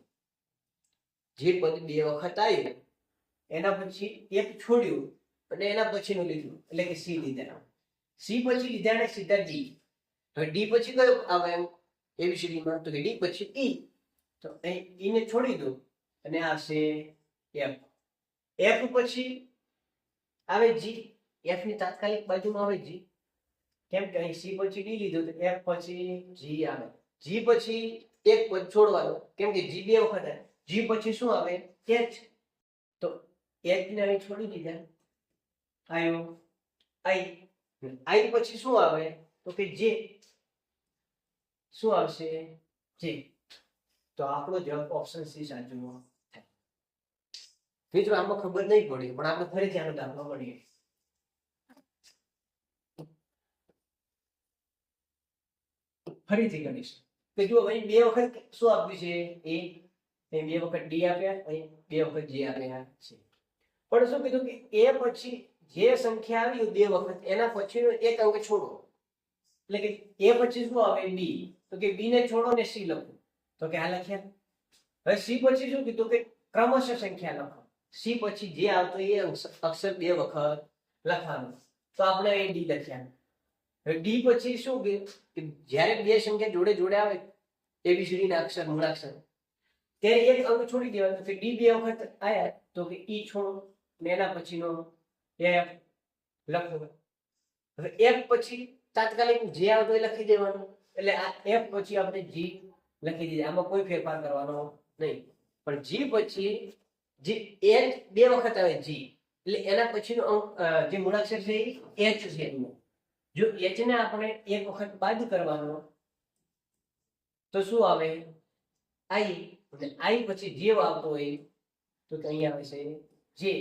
જે પદ 2 વખત આવ્યું એના પછી એક છોડ્યું અને એના પછીનું લીધું એટલે કે C લીધા. C પછી લીધા ને સીધા D. હવે D પછી કયો આવે ABCD માં? તો કે D પછી E. તો અહીં E ને છોડી દો અને આવશે F. F પછી આવે G. F ની તાત્કાલિક બાજુમાં આવે G. કેમ કે અહીં C પછી D લીધું તો F પછી G આવે. G પછી એક પદ છોડવાનું. કેમ કે G 2 વખત આવે. G પછી શું આવે? H. તો H ને અહીં છોડી દીધા. આયો I. I પછી શું આવે? તો કે J. શું આવશે? J. તો આપણો જવાબ ઓપ્શન C સાચો થાય. મિત્રો આમાં ખબર નહીં પડી પણ આપણે ફરીથી આનો દાખલો ગણીએ. ફરીથી ગણીશું. તો જો અહીં 2 વખત શું આપ્યું છે? A. અહીં 2 વખત D આપ્યા, અહીં 2 વખત J આપ્યા છે. પણ શું કીધું કે A પછી જે સંખ્યા આવી 2 વખત એના પછીનો એક અંક છોડો. એટલે કે A પછી શું આવે? B. તો કે B ને છોડો ને C લખો. તો કે આ લખ્યા. હવે C પછી શું કીધું કે ક્રમશઃ સંખ્યા લખો. સી પછી જે આવતો એ અક્ષર બે વખત લખવાનો. તો આપણે અહીં ડી લખ્યા. હવે ડી પછી શું કે જ્યારે બે સંખ્યા જોડે જોડે આવે એબીસીડી ના અક્ષર મૂળાક્ષર ત્યારે એક અંક છોડી દેવાનો કે ડી બે વખત આયા તો કે ઈ છોડો ને એના પછીનો એફ લખો. હવે એફ પછી તાત્કાલિક જે આવતો એ લખી દેવાનું. એટલે આ એફ પછી આપણે જી લખી દીધી. આમાં કોઈ ફેરફાર કરવાનો નહીં. પણ જી પછી જે એચ બે વખત આવે જી એટલે એના પછીનો અંક જે મૂળાક્ષર છે એ એચ છે. જો એચ ને આપણે એક વખત બાદ કરવાનો તો શું આવે આઈ. અને આઈ પછી જે આવતો હોય તો અહીંયા આવે છે જે.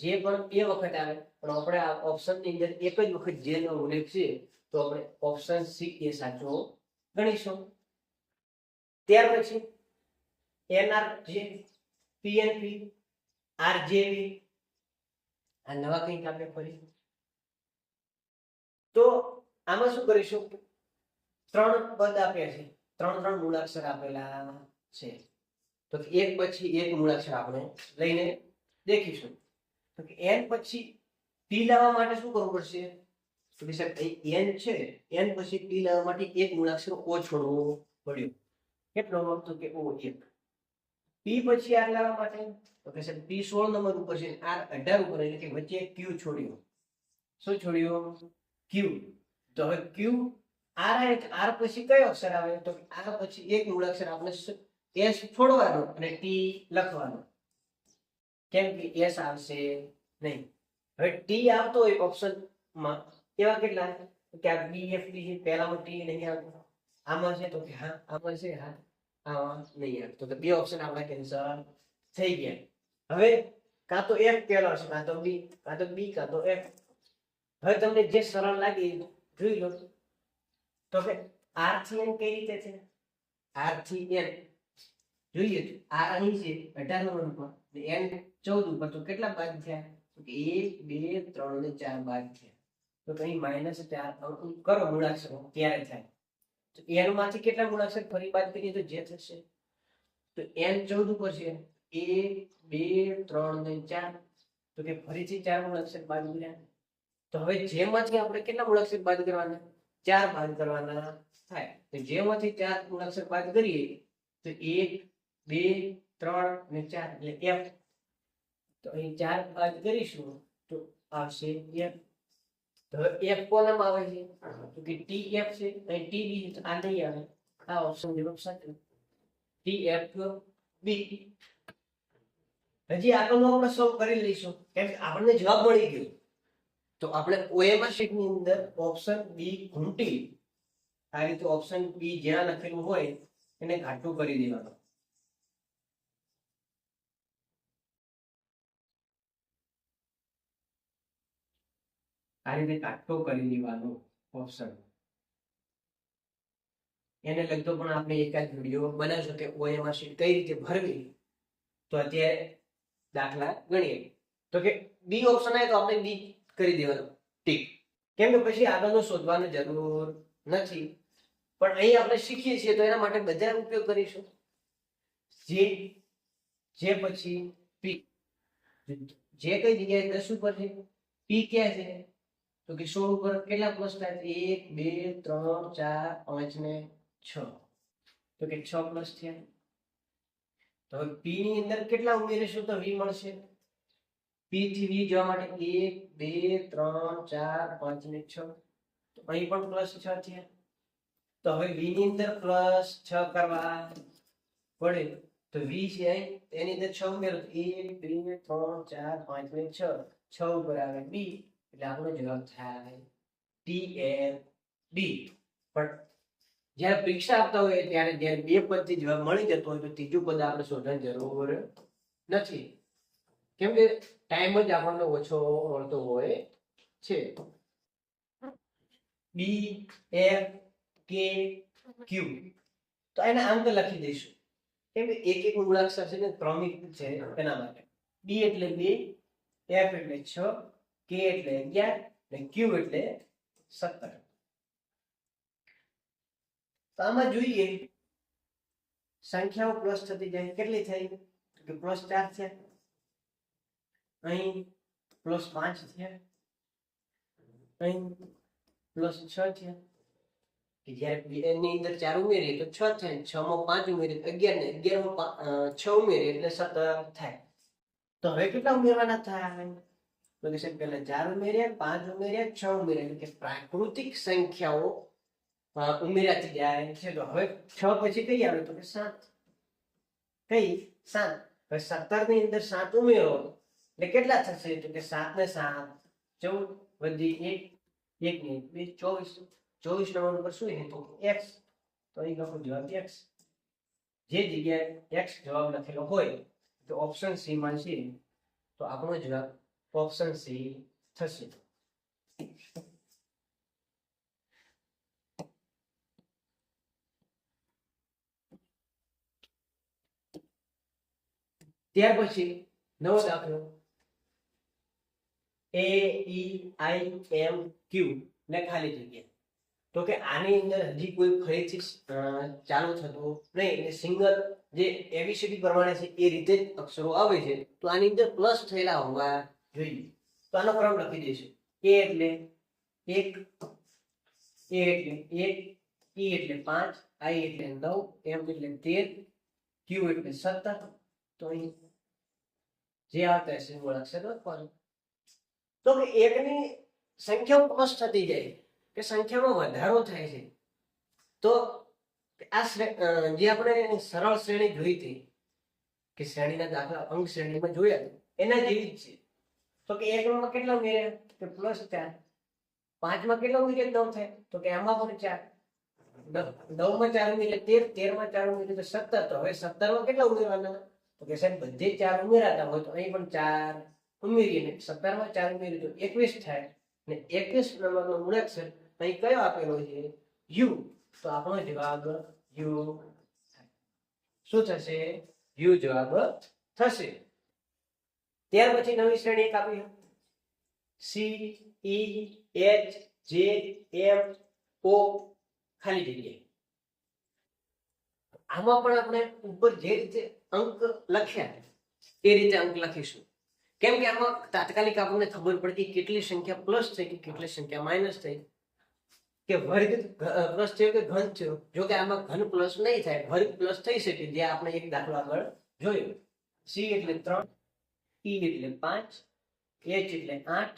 જે પણ બે વખત આવે પણ આપણે આ ઓપ્શન ની અંદર એક જ વખત જે નો ઉલ્લેખ છે તો આપણે ઓપ્શન સી એ સાચો ગણીશું. ત્યાર પછી એનઆરજે, પીએનપી, આરજેવી આ નવા કંઈક આપણે ફરી. તો આમાં શું કરીશું? ત્રણ પદ આપ્યા છે, ત્રણ ત્રણ મૂળાક્ષર આપેલા છે. તો એક પછી એક મૂળાક્ષર આપણે લઈને દેખીશું. તો કે એન પછી પી લાવવા માટે શું કરવું પડશે? તો કે સાહેબ એન છે, એન પછી પી લાવવા માટે એક મૂળાક્ષર ઓ છોડવો પડ્યો. કેટલો? તો કે ઓ એક. પી પછી આર લાવવા માટે તો કે સાહેબ પી 16 નંબર ઉપર છે, આર 18 ઉપર, એટલે કે વચ્ચે ક્યુ છોડ્યો. શું છોડ્યો? ક્યુ. તો હવે ક્યુ આર આવે તો આર પછી કયો અક્ષર આવે? તો આર પછી એક મૂળાક્ષર આપણે એસ છોડવાનો અને ટી લખવાનો. કેમ કે એસ આવશે નહીં. હવે ટી આવતો હોય ઓપ્શન માં એવા કેટલા કે આ બી એફ ડી છે, પહેલામાં ટી નહીં આવતો. આમાં છે તો કે હા, આમાં છે હા, આમાં નહીં આવતો. તો બે ઓપ્શન આપણા કેન્સલ થઈ ગયા. હવે કાં તો એફ પહેલો છે, કાં તો બી, કાં તો બી, કાં તો એફ. હવે તમને જે સરળ લાગે જોઈ લો. તો કે આર થી એન કઈ રીતે છે? આર થી એન જોઈએ આ અહીં છે 18 નંબર ઉપર ને એન 14 ઉપર. તો કેટલા બાદ થયા? તો કે 1 2 3 ને 4 બાદ થયા. તો અહીં -4 કરો મૂળાક્ષરો ત્યારે થાય. તો એન માંથી કેટલા મૂળાક્ષર ફરી બાદ કરીએ તો જે થશે? તો એન 14 ઉપર છે, 1 2 3 ને 4. તો કે ફરીથી 4 મૂળાક્ષર બાદ કર્યા. તો હવે જેમાંથી આપણે કેટલા મૂળાક્ષર બાદ કરવાના? 4 બાદ કરવાના થાય. તો જેમાંથી 4 મૂળાક્ષર બાદ કરીએ તો 1 2 3 અને 4 એટલે એફ. તો અહીં 4 બાદ કરીશું તો આવશે એફ. તો એફ કોનામાં આવે છે? તો કે ટી એફ છે. અહીં ટી બી તો આ નહીં આવે. આ ઓપ્શન જવાબ સાચો, ટી એફ બી. હજી આગળનો આપણે સોલ્વ કરી લઈશું કેમ કે આપણને જવાબ મળી ગયો. તો આપણે ઓએમઆર શીટ ની અંદર ઓપ્શન બી ઘૂંટી આ રીતે ઓપ્શન બી જ્યાં લખેલું હોય એને ઘાટું કરી દેવાનું. આ રીતે કાટો કરી દેવાનો ઓપ્શન. એને લગતો પણ આપણે એકાદ વિડીયો બનાવશું કે ઓએમઆર શીટ કઈ રીતે ભરવી. તો અત્યારે દાખલા ગણીએ. તો કે બી ઓપ્શન આવે તો આપણે બી કરી દેવાનું ટીક. કેમ કે પછી આગળનો શોધવાની જરૂર નથી. પણ અહીં આપણે શીખીએ છીએ તો એના માટે બધા ઉપયોગ કરીશું. જે પછી પી. જે કઈ જગ્યાએ 10 ઉપર છે, પી ક્યાં છે? તો કે 16 ઉપર કેટલા પ્લસ થાય? 1 2 3 4 5 ને 6. તો કે 6 પ્લસ થયા. તો હવે પી ની અંદર કેટલા ઉમેરીશું તો વી મળશે? પી થી વી જવા માટે 1 2 3 4 5 ને 6. તો અહીં પણ પ્લસ 6 થયા. તો હવે વી ની અંદર પ્લસ 6 કરવા પડે. તો વી છે એની અંદર 6 ઉમેરો 1 2 3 4 5 ને 6. 6 ઉપર આવે બી એટલે આપણો જવાબ થાય ટી એફ બી. પણ જ્યારે પરીક્ષા આપતા હોય ત્યારે જ્યારે બે પદથી જવાબ મળી જતો હોય તો ત્રીજું પદ આપણે શોધવાની જરૂર નથી. કેમ કે ટાઈમ જ આપણને ઓછો મળતો હોય છે. બી એફ કે ક્યુ તો એના અંક લખી દઈશું. કેમ કે એક એક મૂળાક્ષર છે ને ક્રમિક છે એના માટે. બી એટલે 2, એફ એટલે 6, કે એટલે 11 અને ક્યુ એટલે 17. તો આમાં જોઈએ સંખ્યાઓ પ્લસ થતી જાય. કેટલી થઈ? કે +4 થયા. અહીં +5 થયા, અહીં +6 થયા, કે જ્યારે એની અંદર 4 ઉમેરીએ તો 6 થાય, 6 માં 5 ઉમેરીએ તો 11 ને 11 માં 6 ઉમેરીએ એટલે 17 થાય. તો હવે કેટલા ઉમેરવાના થાય? તો કે સાહેબ પહેલા 4 ઉમેર્યા, 5 ઉમેર્યા, 6 ઉમેર્યા, એટલે કે પ્રાકૃતિક સંખ્યાઓ ઉમેરાતી જાય છે. તો હવે 6 પછી કઈ આવે? તો કે 7. કઈ? 7. હવે 17 ની અંદર 7 ઉમેરો એટલે કેટલા થશે? તો કે 7 ને 7 14 વધી 1 1 ને 2 24. 24 નંબર પર શું છે? તો x. તો અહીં લખો જવાબ x. જે જગ્યાએ x જવાબ લખેલો હોય તો ઓપ્શન સી માં છે, તો આપણો જવાબ ઓપ્શન સી થશે. ત્યાર પછી નવો દાખલો AEIMQ ને ખાલી જગ્યા. તો કે આની અંદર હજી કોઈ ફરીથી ચાલુ થતું નહીં, એટલે સિંગલ જે એબીસીડી પ્રમાણે છે એ રીતે જ અક્ષરો આવે છે. તો આની અંદર પ્લસ થયેલા હોવા જોઈએ. તો આનો ક્રમ લખી દઈશું. A એટલે 1, A એટલે 1, E એટલે 5, I એટલે 9, M એટલે 13, Q એટલે 17. તો અહીં જે આવતા હશે એ અક્ષર લખવાનું. તો કે એકની સંખ્યા પ્લસ થતી જાય કે સંખ્યામાં વધારો થાય છે. તો આ જે આપણે સરળ શ્રેણી જોઈ હતી કે શ્રેણીના દાખલા અંક શ્રેણીમાં જોયા એના જેવી જ છે. તો કે 1 માં કેટલા ઉમેર્યા? કે +4. 5 માં કેટલા ઉમેર્યા? 9 થાય. તો કે આમાં પણ 4. 9 માં 4 ઉમેર્યા 13, 13 માં 4 ઉમેર્યા તો 17. તો હવે 17 માં કેટલા ઉમેરવાના? તો કે સાહેબ બધે 4 ઉમેરાતા હોય તો અહીં પણ 4 ઉમેરીએ ને 17 માં 4 ઉમેરીએ તો 21 થાય. ને 21 નંબરનો મૂળાક્ષર અહીં કયો આપેલો છે? u. તો આપણો જવાબ u શું થશે? u જવાબ થશે. ત્યાર પછી નવી શ્રેણી એક આપી C E H J M O ખાલી જગ્યા. આમાં પણ આપણે ઉપર જે રીતે અંક લખ્યા એ રીતે અંક લખીશું. કેમ કે આમાં તાત્કાલિક આપણને ખબર પડતી કેટલી સંખ્યા પ્લસ થઈ કે કેટલી સંખ્યા માઇનસ થઈ, કે વર્ગ પ્લસ થયો કે ઘન થયો. જો કે આમાં ઘન પ્લસ નહીં થાય, વર્ગ પ્લસ થઈ શકે, જે આપણે એક દાખલો આગળ જોયો. C એટલે 3, E એટલે 5, H એટલે 8,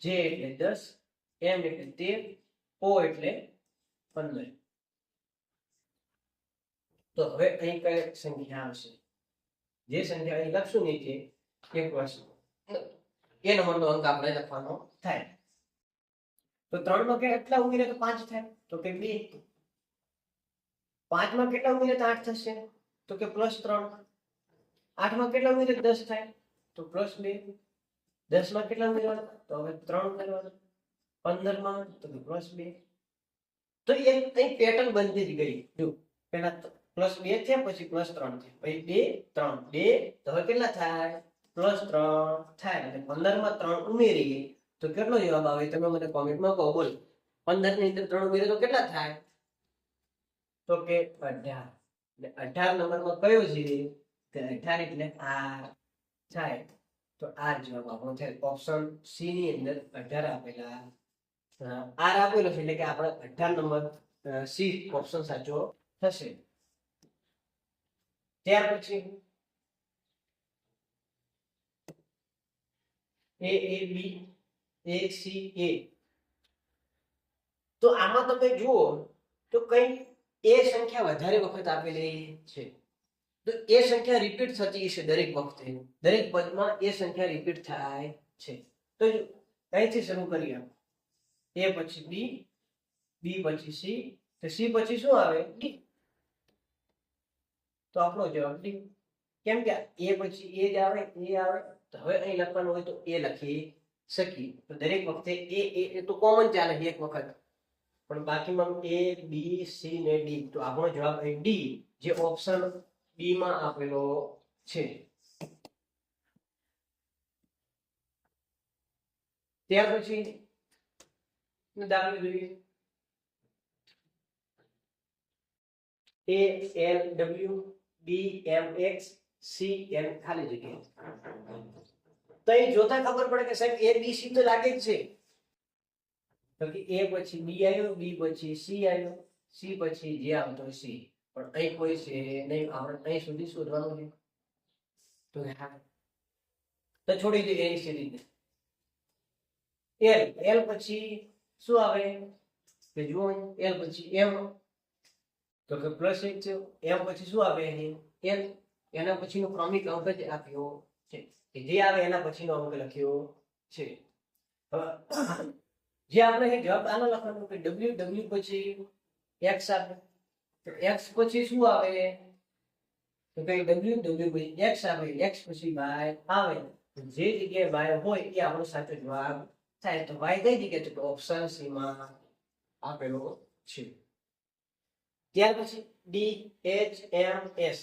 J એટલે 10, M એટલે 13, O એટલે 15. તો હવે અહીં કઈ સંખ્યા આવશે? જે સંખ્યા અહીં લખશું નીચે એક વસ્તુ એ નંબરનો અંક આપણે લખવાનો થાય. તો 3 માં કેટલા ઉમેરે તો 5 થાય? તો કે 2. 5 માં કેટલા ઉમેરે તો 8 થશે? તો કે +3. 8 માં કેટલા ઉમેરે 10 થાય? તો +2. 10 માં કેટલા ઉમેરવાના? તો હવે 3 ઉમેરવાના. 15 માં તો કે +2. તો એ અહીં પેટર્ન બનતી જ ગઈ. જો પહેલા +2 થયા, પછી +3 થયા, પછી 2 3 2. તો હવે કેટલા થાય? +3 થાય. એટલે 15 માં 3 ઉમેરીએ તો કેટલો જવાબ આવે? તમે મને કોમેન્ટમાં કહો. બોલો, 15 ની અંદર 3 ઉમેરીએ તો કેટલા થાય? તો કે 18. એટલે 18 નંબરમાં કયો છે? કે 18 એટલે R થાય. તો R જવાબ આપણો થાય. ઓપ્શન સી ની અંદર 18 આપેલા R આપેલો છે, એટલે કે આપણે 18 નંબર સી ઓપ્શન સાચો થશે. ત્યાર પછી AAB ACA. તો આમાં તમે જુઓ તો કઈ એ સંખ્યા વધારે વખત આપેલી છે. તો એ સંખ્યા રિપીટ થતી છે દરેક વખતે, દરેક પદમાં એ સંખ્યા રિપીટ થાય છે. તો અહીંથી શરૂ કરીએ. A પછી B, B પછી C, તો C પછી શું આવે? D. તો આપણો જવાબ D. કેમ કે A પછી A જ આવે, A આવે. તો હવે અહીં લખવાનું હોય તો A લખી શકીએ. તો દરેક વખતે એ તો કોમન ચાલે એક વખત, પણ બાકીમાં A B C ને D. તો આપણો જવાબ અહીં D, જે ઓપ્શન બી માં આપેલો છે. ત્યાર પછી દાખલો જોઈએ. ALW BMX CN ખાલી જગ્યા. તો એ જોતા ખબર પડે કે સાહેબ એ બી સી તો લાગે જ છે, તો કે એ પછી બી આવ્યો, બી પછી સી આવ્યો, સી પછી જે આવતો સી, પણ અહીં કોઈ છે નહીં, આપણે અહીં સુધી શોધવાનું છે. તો હા, તો છોડી દઈએ એની સીરીઝ. એલ, એલ પછી શું આવે કે જુઓ એલ પછી એમ, તો કે પ્લસ 1 છે. એમ પછી શું આવે અહીં એલ, એના પછીનો ક્રમિક અંક જ આપ્યો છે, કે જે આવે એના પછીનો અંક લખ્યો છે. જે આપણે અહીં જવાબ આનો લખવાનો કે ડબલ્યુ, ડબલ્યુ પછી એક્સ આવે, તો એક્સ પછી શું આવે તો કે ડબલ્યુ, ડબલ્યુ પછી એક્સ આવે, એક્સ પછી વાય આવે, જે જગ્યાએ વાય હોય એ આપણો સાચો જવાબ થાય. તો વાય કઈ જગ્યાએ, તો ઓપ્શન સી માં આપેલો છે. ત્યાર પછી D H M S,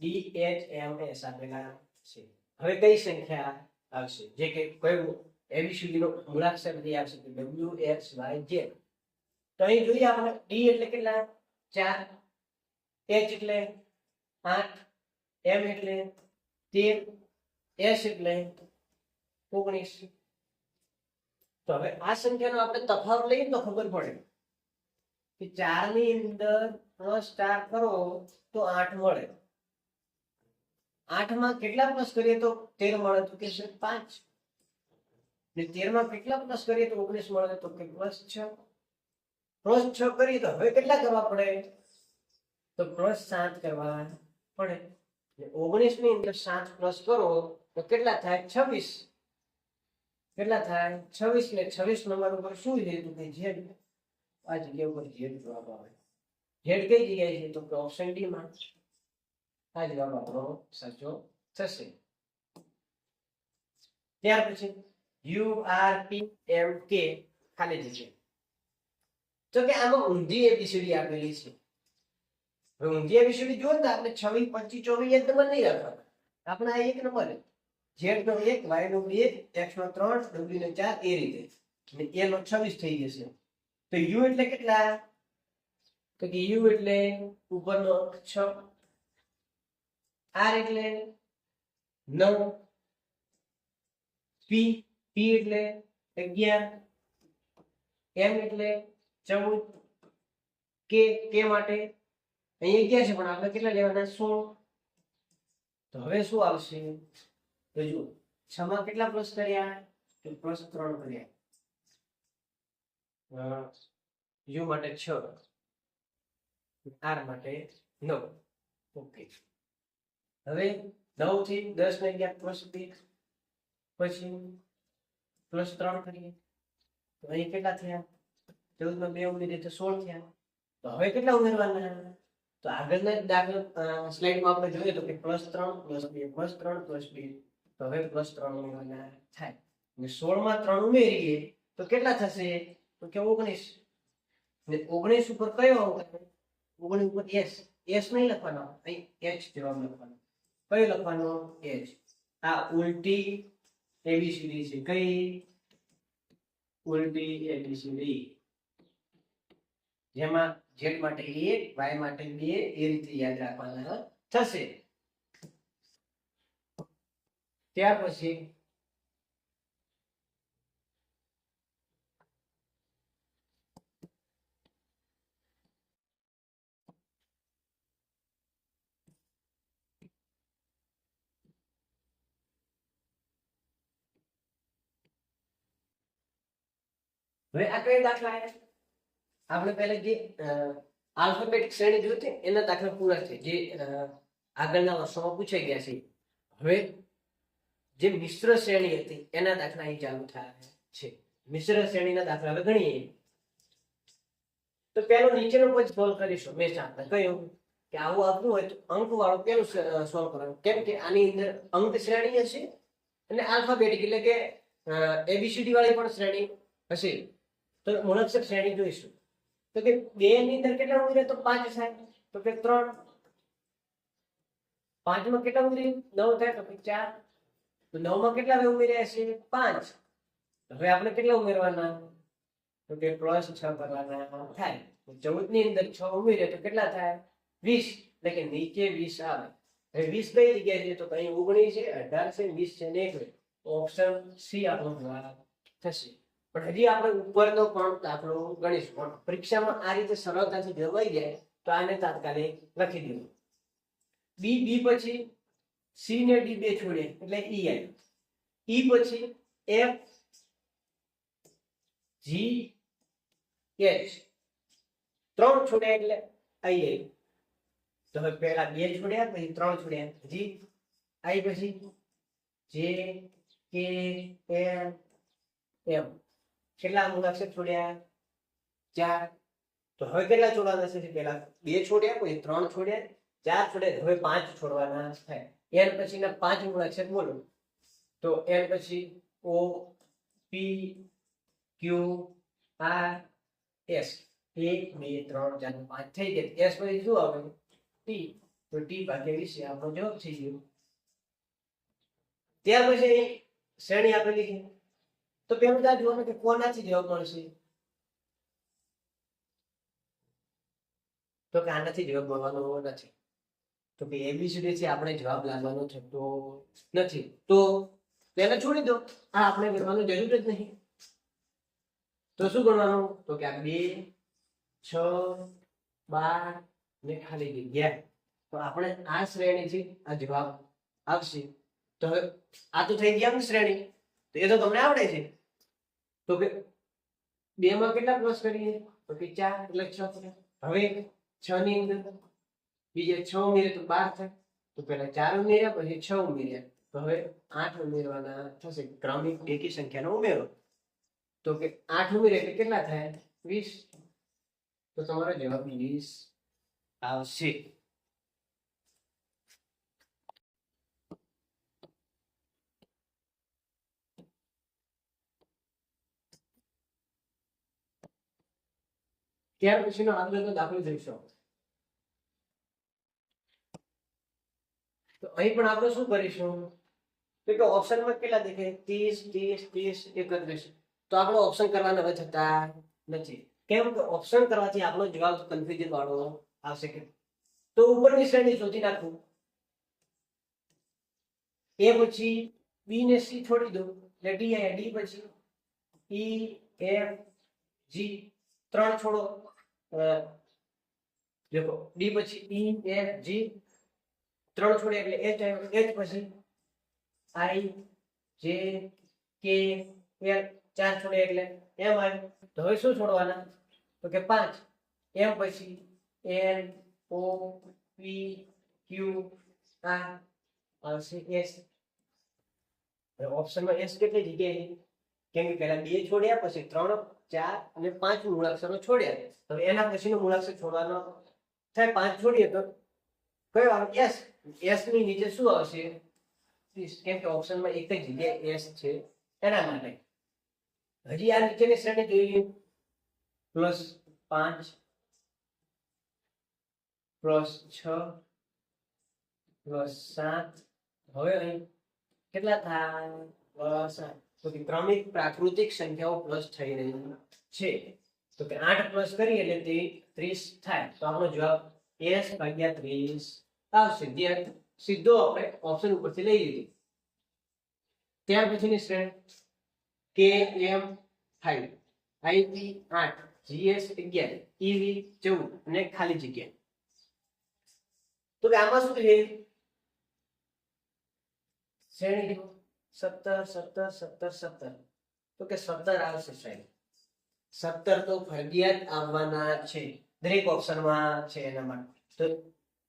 D H M S આપેલા છે. હવે કઈ સંખ્યા આવશે, જે કે કયું એબીસીડી નો મૂળાક્ષર જે આવશે કે ડબલ્યુ એક્સ વાય ઝેડ. તો અહીં જોઈએ આપણે ડી એટલે કેટલા 4, એચ એટલે 8, એમ એટલે 13, એસ એટલે 19. તો હવે આ સંખ્યાનો આપણે તફાવત લઈએ તો ખબર પડે કે 4 ની અંદર પ્લસ 4 કરો તો 8 મળે. 8 માં કેટલા પ્લસ કરીએ તો 13 મળે, તો કે 5. ને 13 માં કેટલા પ્લસ કરીએ તો 19 મળે, તો કે +6. +6 કરીએ તો હવે કેટલા કરવા પડે, તો +7 કરવા પડે. 19 ની અંદર 7 પ્લસ કરો તો કેટલા થાય 26. કેટલા થાય 26, ને 26 નંબર ઉપર શું છે તો કે ઝેડ. આ જગ્યા ઉપર ઝેડ જવાબ આવે. ઝેડ કઈ જગ્યાએ છે તો કે ઓપ્શન ડી માં. આ જવાબ આપણો સાચો થશે. ત્યાર પછી યુ આર પી એમ કે ખાલી જગ્યા. તો કે આમાં ઊંધી એબીસીડી આપેલી છે. હવે ઊંધી એબીસીડી જો ને આપણે 26, 25, 24 એક નંબર નહીં રાખવાના, આપણે આ એક નંબર ઝેડ નો 1, વાય નો 2, એક્સ નો 3, ડબલ્યુ નો 4 એ રીતે, અને એ નો 26 થઈ જશે. તો યુ એટલે કેટલા, તો કે યુ એટલે ઉપરનો 6, આર એટલે 9, પી, પી એટલે 11, એમ એટલે 14, કે માટે અહીં 11 છે પણ આપણે કેટલા લેવાના 16. તો હવે શું આવશે તો જુઓ 6 માં કેટલા પ્લસ કર્યા તો +3 કર્યા. યુ માટે 6, આર માટે 9. ઓકે. હવે 9 થી 10 ને 11 +2, પછી +3 કરીએ તો અહીં કેટલા થયા, 14 માં 2 ઉમેરીએ તો 16 થયા. તો હવે કેટલા ઉમેરવાના, તો આગળના દાખલા સ્લાઇડમાં આપણે જોઈએ તો કે +3 +2 +3 +2, તો હવે +3 ઉમેરવાના થાય. અને 16 માં 3 ઉમેરીએ તો કેટલા થશે તો કે 19. ને 19 ઉપર કયો અંક, 19 ઉપર એસ, એસ નહીં લખવાનો, અહીં એચ જવાબ લખવાનો. કયો લખવાનો એચ. આ ઉલટી એબીસીડી છે. કઈ ઉલટી એબીસીડી, જેમાં ઝેડ માટે 1, વાય માટે 2 એ રીતે યાદ રાખવાના થશે. ત્યાર પછી હવે આ કઈ દાખલા આવ્યા, આપણે પહેલા જે આલ્ફાબેટિક શ્રેણી જોઈ હતી એના દાખલા પૂરા છે, જે આગળના વર્ષોમાં પૂછાઈ ગયા છે. હવે જે મિશ્ર શ્રેણી હતી એના દાખલા અહીં ચાલુ થયા છે. મિશ્ર શ્રેણીના દાખલા હવે ગણીએ. તો પેલો નીચેનો પદ સોલ્વ કરીશું. મેં આપણે કહ્યું કે આવું આપવું હોય તો અંક વાળો પેલું સોલ્વ કરવાનું, કેમ કે આની અંદર અંક શ્રેણી હશે અને આલ્ફાબેટિક એટલે કે એબીસીડી વાળી પણ શ્રેણી હશે. તો મૂળાક્ષર શ્રેણી જોઈશું. તો કે 2 ની અંદર કેટલા ઉમેરે તો 5 થાય, તો કે 3. 5 માં કેટલા ઉમેરી 9 થાય, તો કે 4. તો 9 માં કેટલા ઉમેર્યા છે 5. હવે આપણે કેટલા ઉમેરવાના તો કે +6 કરવાના થાય. 14 ની અંદર 6 ઉમેરીએ તો કેટલા થાય 20, એટલે કે નીચે 20 આવે. હવે 20 કઈ જગ્યાએ છે? તો કઈ 19 છે, 18 છે, 20 છે ને 1. ઓપ્શન સી આપણો જવાબ થશે. પણ હજી આપણે ઉપરનો પણ દાખલો ગણીશું. પણ પરીક્ષામાં આ રીતે સરળતાથી જવાઈ જાય તો આને તાત્કાલિક લખી દેવું. બી પછી સી ને ડી બે છોડે એટલે ઈ આવી. ઈ પછી એફ જી એચ 3 છોડ્યા એટલે આઈ આવી. તો હવે પહેલા 2 છોડ્યા પછી 3 છોડ્યા. જી આઈ પછી જે કે એલ એમ કેટલા મૂળાક્ષર છોડ્યા? 4. તો હવે કેટલા છોડવાના છે? પહેલા 2 છોડ્યા પછી 3 છોડ્યા 4 છોડ્યા. હવે 5 છોડવાના થાય. એન પછીના 5 મૂળાક્ષર બોલો. તો એન પછી ઓ પી ક્યુ આર એસ 1 2 3 4 5 થઈ ગયા. એસ પછી શું આવે? ટી. તો ટી ભાગ્યા 20 આપણો જવાબ થઈ ગયો. ત્યાર પછી શ્રેણી આપેલી છે. તો પેલું જોવાનું કે કોનાથી જવાબ મળશે? તો કે આનાથી જવાબ મળવાનો નથી. તો કે એબીસીડી થી આપણે જવાબ લાવવાનો થતો નથી. તો તેને છોડી દો. આ આપણે ગણવાનું જરૂર જ નહીં. તો શું ગણવાનું? તો કે આ 2 6 12 ને ખાલી જગ્યા. તો આપણે આ શ્રેણીથી આ જવાબ આવશે. તો હવે આ તો થઈ ગયા શ્રેણી. તો એ તો તમને આવડે છે. તો કે 2 માં કેટલા પ્લસ કરીએ? તો કે 4 એટલે 6. હવે 6 ની અંદર બીજે 6 ઉમેરીએ તો 12 થાય. તો પહેલા 4 ઉમેર્યા પછી 6 ઉમેર્યા. તો હવે 8 ઉમેરવાના થશે. ક્રમિક એકી સંખ્યાનો ઉમેરો. તો કે 8 ઉમેરીએ એટલે કેટલા થાય? 20. તો તમારો જવાબ 20 આવશે. ત્યાર પછીનો આગળનો દાખલો જોઈશું. તો અહીં પણ આપણે શું કરીશું? તો કે ઓપ્શનમાં કેટલા દેખાય? 30 30 30 31. તો આપણો ઓપ્શન કરવાના હવે થતા નથી. કેમ કે ઓપ્શન કરવાથી આપણો જવાબ કન્ફ્યુઝન વાળો આવશે. તો ઉપરની શ્રેણી શોધી નાખું. એ પછી બી ને સી છોડી દો એટલે ડી આયા. ડી પછી ઈ એફ જી 3 છોડો. देखो डी પછી ઈ એફ જી 3 છોડે એટલે એચ આવ્યો. એચ પછી આઈ જે કે એલ 4 છોડે એટલે એમ આવ્યો. તો હવે શું છોડવાના? તો કે 5. એમ પછી એલ ઓ પી ક્યુ આર આવશે એસ. ઓપ્શનમાં એસ કેટલી જગ્યાએ? કેમ કે પહેલા 2 છોડ્યા પછી 3 4 અને 5 મૂળાક્ષરો છોડ્યા. તો એના પછીનો મૂળાક્ષર છોડવાનો થાય. 5 છોડીએ તો કયો આવે? એસ. એસ ની નીચે શું આવશે? 30. કેમ કે ઓપ્શનમાં એક જ જગ્યાએ એસ છે એના માટે. હજી આ નીચેની શ્રેણી જોઈએ. +5 +6 +7. હવે અહીં કેટલા થાય? +8. તો કે ક્રમિક પ્રાકૃતિક સંખ્યાઓ પ્લસ થઈ રહી છે. તો કે 8 પ્લસ કરીએ એટલે તે 30 થાય. તો આપણો જવાબ s ભાગ્યા 30 આવશે. જે સીધો આપણે ઓપ્શન ઉપરથી લઈ લીધી. ત્યાર પછીની શ્રેણી કે એમ 5 આઈપી 8 જીએસ 11 ઈવી 14 અને ખાલી જગ્યા. તો કે આમાં શું છે? શ્રેણી 17 17 17 17. તો કે 17 આવશે સાહેબ. 17 તો ફરજિયાત આવવાના છે. દરેક ઓપ્શનમાં છે એના માટે. તો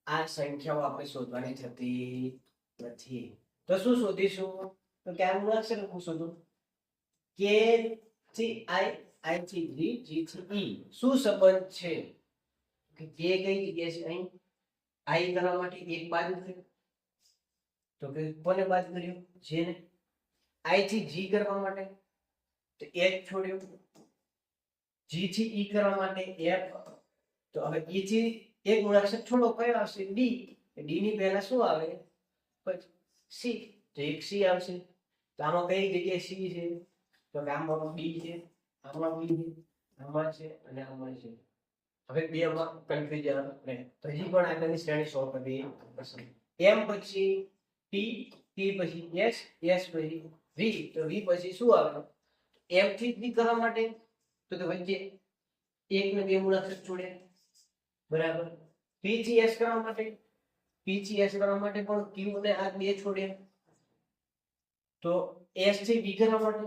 આ સંખ્યાઓ આપણે શોધવાની થતી નથી. તો શું શોધીશું? તો કે આ મૂળાક્ષર હું શોધું. કે થી આઈ, આઈ થી જી, જી થી ઈ શું સંબંધ છે? કે કે કઈ જગ્યાએ છે? અહીં આઈ કરવા માટે એક બાદ કર્યું. તો કે કોને બાદ કર્યું? જે ને. આઈ થી જી કરવા માટે તો એચ છોડ્યો. જી થી ઈ કરવા માટે એફ. તો હવે ઈ થી એક મૂળાક્ષર છોડો કયો આવશે? ડી. ડી ની પહેલા શું આવે? પછી સી. તો એક સી આવશે. તો આમાં કઈ જગ્યાએ સી છે? તો કે આમાં બી છે, આમાં બી છે, આમાં છે અને આમાં છે. હવે બે માં કન્ફ્યુઝન રહે. તો હજી પણ આગળની શ્રેણી સોલ્વ કરવી પડશે. એમ પછી ટી, ટી પછી એસ, એસ પછી વી, તો વી પછી શું આવે? એમ થી બી કરવા માટે તો કે વચ્ચે એક ને બે મૂળાક્ષર જોડે, બરાબર. પી થી એસ કરવા માટે, પી થી એસ કરવા માટે પણ ક્યુ ને આ બે છોડે, તો એસ થી બી કરવા માટે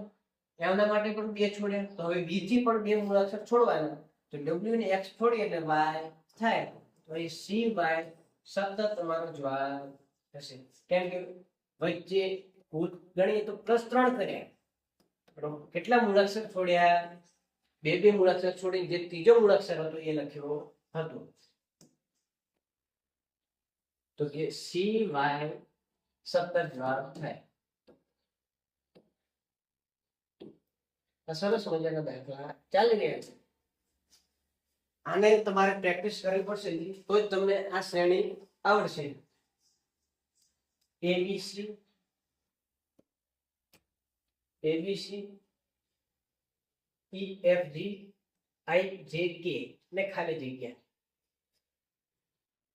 એના માટે પણ બે છોડે, તો હવે બી થી પણ બે મૂળાક્ષર છોડવાના, તો ડબલ્યુ ને એક્સ છોડી એટલે વાય થાય, તો એ સી વાય સતત તમારો જવાબ થશે. કેમ કે વચ્ચે ભૂલ ગણીએ તો +3 કર્યા, કેટલા મૂળાક્ષર છોડ્યા? બે મૂળાક્ષર છોડીને જે ત્રીજો મૂળાક્ષર હતો એ લખ્યો હતો, તો કે સી વાય સતત જવાબ થાય. સરસ મજાના દાખલા ચાલી રહ્યા છે. આને તમારે પ્રેક્ટિસ કરવી પડશે, તો જ તમને આ શ્રેણી આવડશે. ABC, ABC, E F G, I J K ને ખાલી જગ્યા.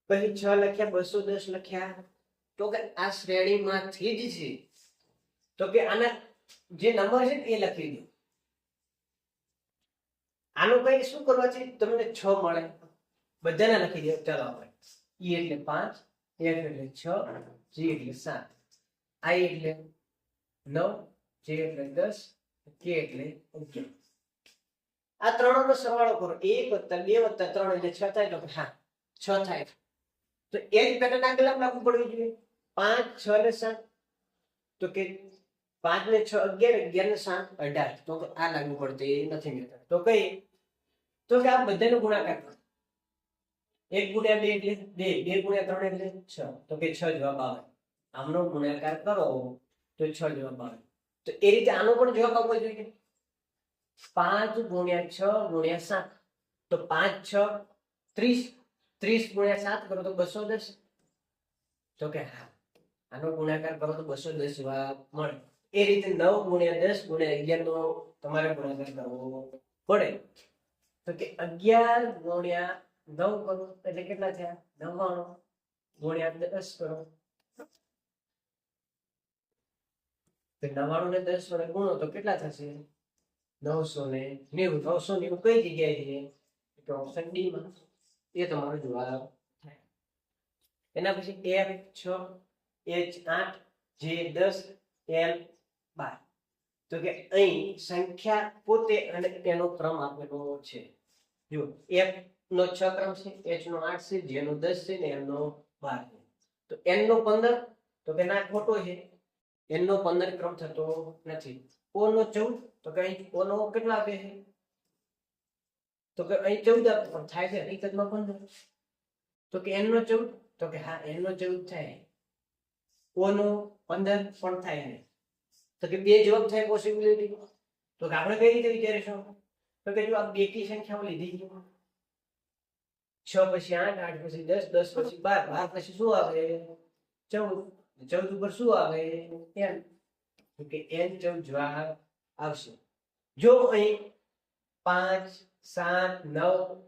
પછી 6 લખ્યા, 210 લખ્યા, તો કે આ શ્રેણીમાંથી જ છે, તો કે આના જે નંબર છે એ લખી દો. આનું કઈ શું કરવા છે? તમને 6 મળે, બધાને લખી દો. ચાલો આપણે ઈ એટલે 5, એફ એટલે 6, જી એટલે 7, આઈ એટલે 9, જે એટલે 10, કે એટલે 11. આ ત્રણનો સરવાળો કરો, 1 + 2 + 3 એટલે 6 થાય, તો હા 6 થાય. તો એ જ પેટર્ન આગળ લાગુ પડવી જોઈએ. 5, 6 ને 7, તો કે 5 ને 6 11, 11 ને 7 18, તો આ લાગુ પડતી નથી મેથડ. તો કઈ? તો કે આ બધાનો ગુણાકાર કરો. 1 × 2 એટલે 2, 2 × 3 એટલે 6, તો કે 6 જવાબ આવે. આમનો ગુણાકાર કરો તો 6 જવાબ આવે. તો એ રીતે આનો પણ જવાબ આવવો જોઈએ. 5 × 6 × 7, તો 5 6 30, 30 × 7 કરો તો 210, તો કે હા આનો ગુણાકાર કરો તો 210 જવાબ મળે. એ રીતે 9 × 10 × 11 નો તમારે ગુણાકાર કરવો પડે, તો કે 11 × 9 કરો એટલે કેટલા થયા? 99 × 10 કરો, તો 99 ને 10 વડે ગુણો તો કેટલા થશે? 990. 990 કઈ જગ્યાએ છે? તો ઓપ્શન ડી માં. એ તમારો જવાબ થાય. એના પછી F6, H8, J10, L12, તો કે અહીં સંખ્યા પોતે અને તેનો ક્રમ આપેલો છે. જો F નો 6 ક્રમ છે, H નો 8 છે, J નો 10 છે ને L નો 12 છે. તો N નો 15, તો કે ના ખોટો છે, N નો 15 ક્રમ થતો નથી. O નો 14, તો કે અહીં O નો કેટલા આપે છે? તો કે અહીં 14 આપે, પણ થાય છે હકીકતમાં 15. તો કે N નો 14, તો કે હા N નો 14 થાય. O નો 15 પણ થાય ને. તો કે બે જવાબ થાય પોસિબિલિટી. તો કે આપણે કઈ રીતે વિચારીશું? તો કે જો આ બેકી સંખ્યાઓ લીધી છે, 6 પછી 8, 8 પછી 10, 10 પછી 12, 12 પછી શું આવે? 14, 14 ઉપર શું આવે? n. તો કે n 14 જવાબ આવશે. જો અહીં 5, 7, 9,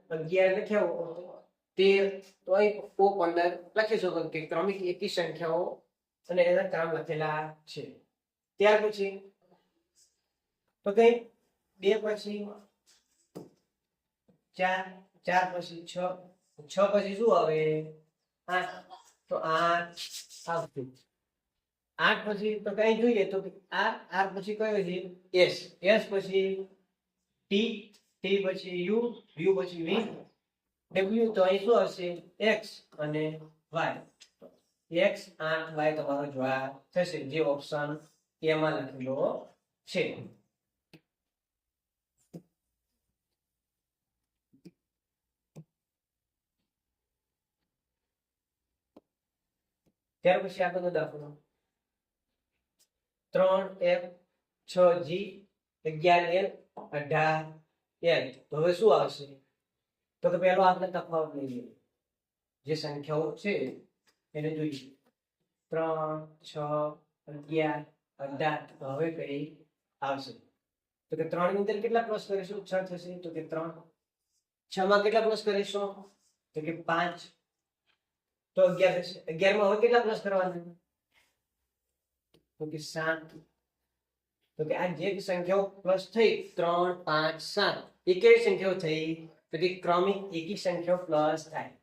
11 લખ્યા હોય, 13, તો અહીં O 15 લખી શકો કે ક્રમિક એકી સંખ્યાઓ અને એના ક્રમ લખેલા છે. ત્યાર પછી તો કઈ 2 પછી 4, 4 પછી 6, 6 પછી શું આવે? 8, તો 8 આવશે. 8 પછી તો કઈ જોઈએ તો R, R પછી કયો છે? S, S પછી T, T પછી U, U પછી V, W, તો અહીં શું હશે? X અને Y. X 8 Y તમારો જવાબ થશે, જે ઓપ્શન એ માં લખેલો છે. ત્યાર પછી આગળનો દાખલો 3F 6G 11L 18L. તો હવે શું આવશે? તો કે પહેલો આપણે તફાવત લઈએ, જે સંખ્યાઓ છે એને જોઈએ. 3, 6, 11, 18, તો હવે કઈ આવશે? તો કે 3 ની અંદર કેટલા પ્લસ કરીશું? 6 થશે, તો કે 3. 6 માં કેટલા પ્લસ કરીશું? તો કે 5. તો 11 થશે. 11 માં હવે કેટલા પ્લસ કરવાના? તો કે 7. તો કે આ જે સંખ્યાઓ પ્લસ થઈ 3 5 7 એ કેવી સંખ્યાઓ થઈ? તો કે ક્રમિક એકી સંખ્યાઓ પ્લસ થાય.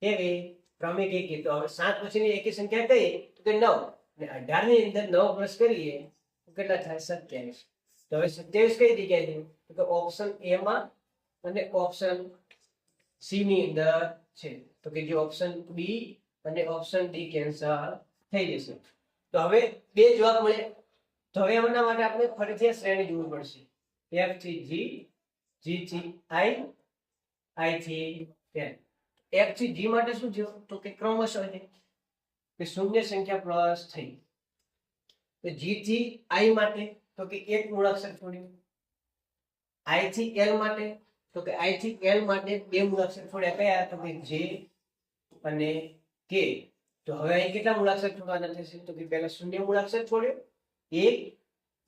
કેવી? ક્રમિક એકી. તો હવે 7 પછીની એકી સંખ્યા કઈ? તો કે 9. અને 18 ની અંદર 9 પ્લસ કરીએ તો કેટલા થાય? 27. તો હવે 27 કઈ જગ્યાએ છે? તો કે ઓપ્શન એ માં અને ઓપ્શન સી ની અંદર છે. તો કે જે ઓપ્શન બી અને ઓપ્શન ડી કેન્સલ થઈ જશે. તો હવે બે જવાબ મળે. તો હવે એમના માટે આપણે ફરીથી શ્રેણી જોવી પડશે. F થી G, G થી I, I થી N. F થી G માટે શું થયું? તો કે ક્રમશ છે કે શૂન્ય સંખ્યા પ્લસ થઈ. તો G થી I માટે તો કે એક મૂળાક્ષર છોડ્યું. I થી L માટે તો કે I થી L માટે બે મૂળાક્ષર છોડ્યા. કયા? તો કે J અને K. તો હવે અહીં કેટલા મૂળાક્ષર છોડવાના થશે? તો કે પહેલા શૂન્ય મૂળાક્ષર છોડ્યો 1